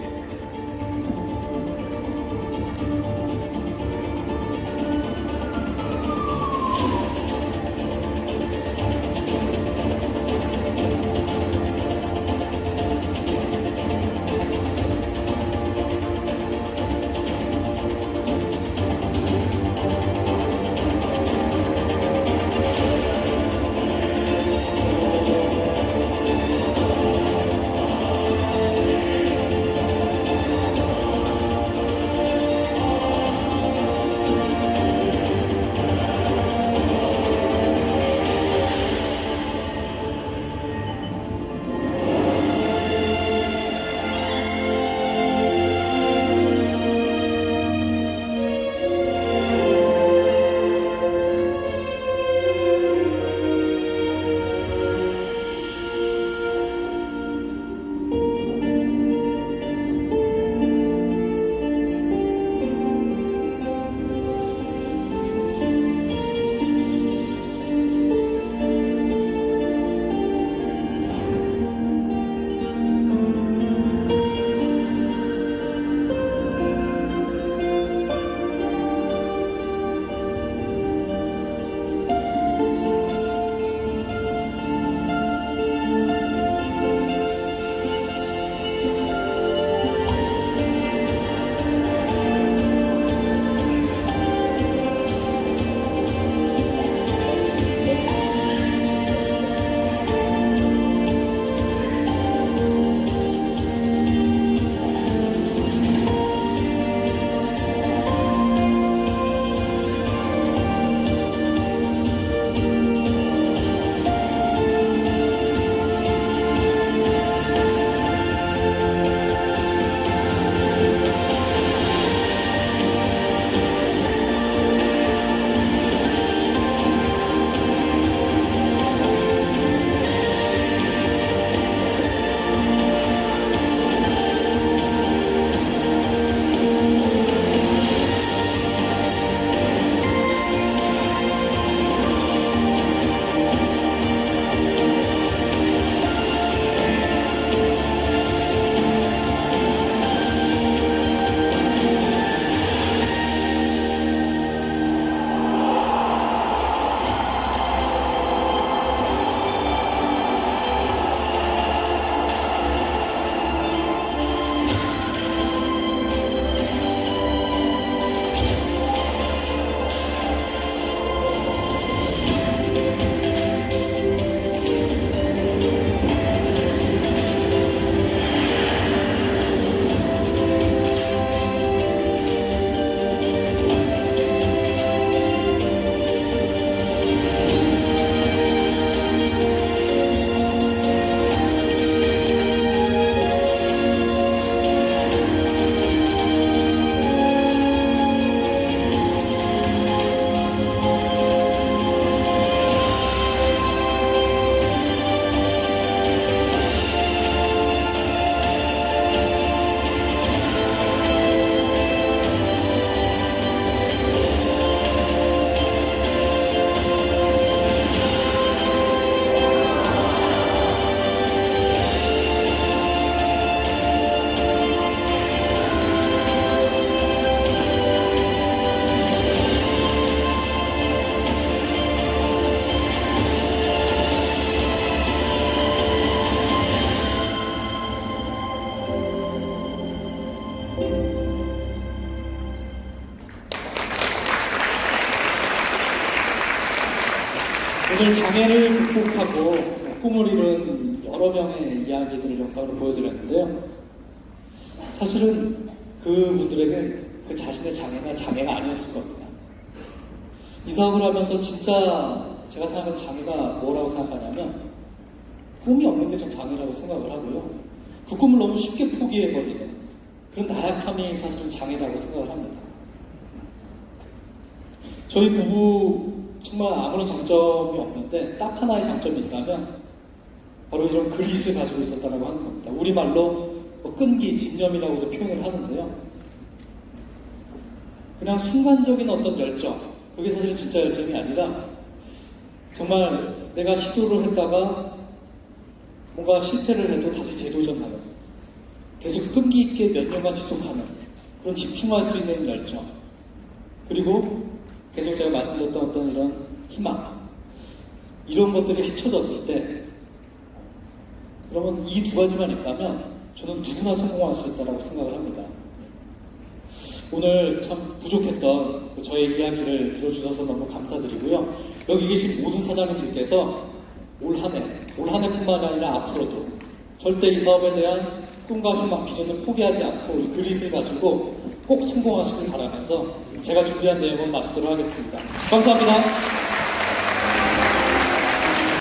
오늘 장애를 극복하고 꿈을 이룬 여러 명의 이야기들을 영상으로 보여드렸는데요. 사실은 그분들에게 그 자신의 장애가 장애가 아니었을 겁니다. 이 사업을 하면서 진짜 제가 생각하는 장애가 뭐라고 생각하냐면 꿈이 없는 게 좀 장애라고 생각을 하고요. 그 꿈을 너무 쉽게 포기해버리는 그런 나약함이 사실은 장애라고 생각을 합니다. 저희 부부 정말 아무런 장점이 없는데 딱 하나의 장점이 있다면 바로 이런 그릿을 가지고 있었다고 하는 겁니다. 우리말로 뭐 끈기, 집념이라고도 표현을 하는데요. 그냥 순간적인 어떤 열정, 그게 사실 진짜 열정이 아니라 정말 내가 시도를 했다가 뭔가 실패를 해도 다시 재도전하는, 계속 끈기 있게 몇 년간 지속하는 그런 집중할 수 있는 열정, 그리고 계속 제가 말씀드렸던 어떤 이런 희망, 이런 것들이 합쳐졌을 때 그러면 이 두 가지만 있다면 저는 누구나 성공할 수 있다고 생각을 합니다. 오늘 참 부족했던 저의 이야기를 들어주셔서 너무 감사드리고요. 여기 계신 모든 사장님들께서 올 한 해뿐만 아니라 앞으로도 절대 이 사업에 대한 꿈과 희망, 비전을 포기하지 않고 이 그릿을 가지고 꼭 성공하시길 바라면서 제가 준비한 내용은 마치도록 하겠습니다. 감사합니다.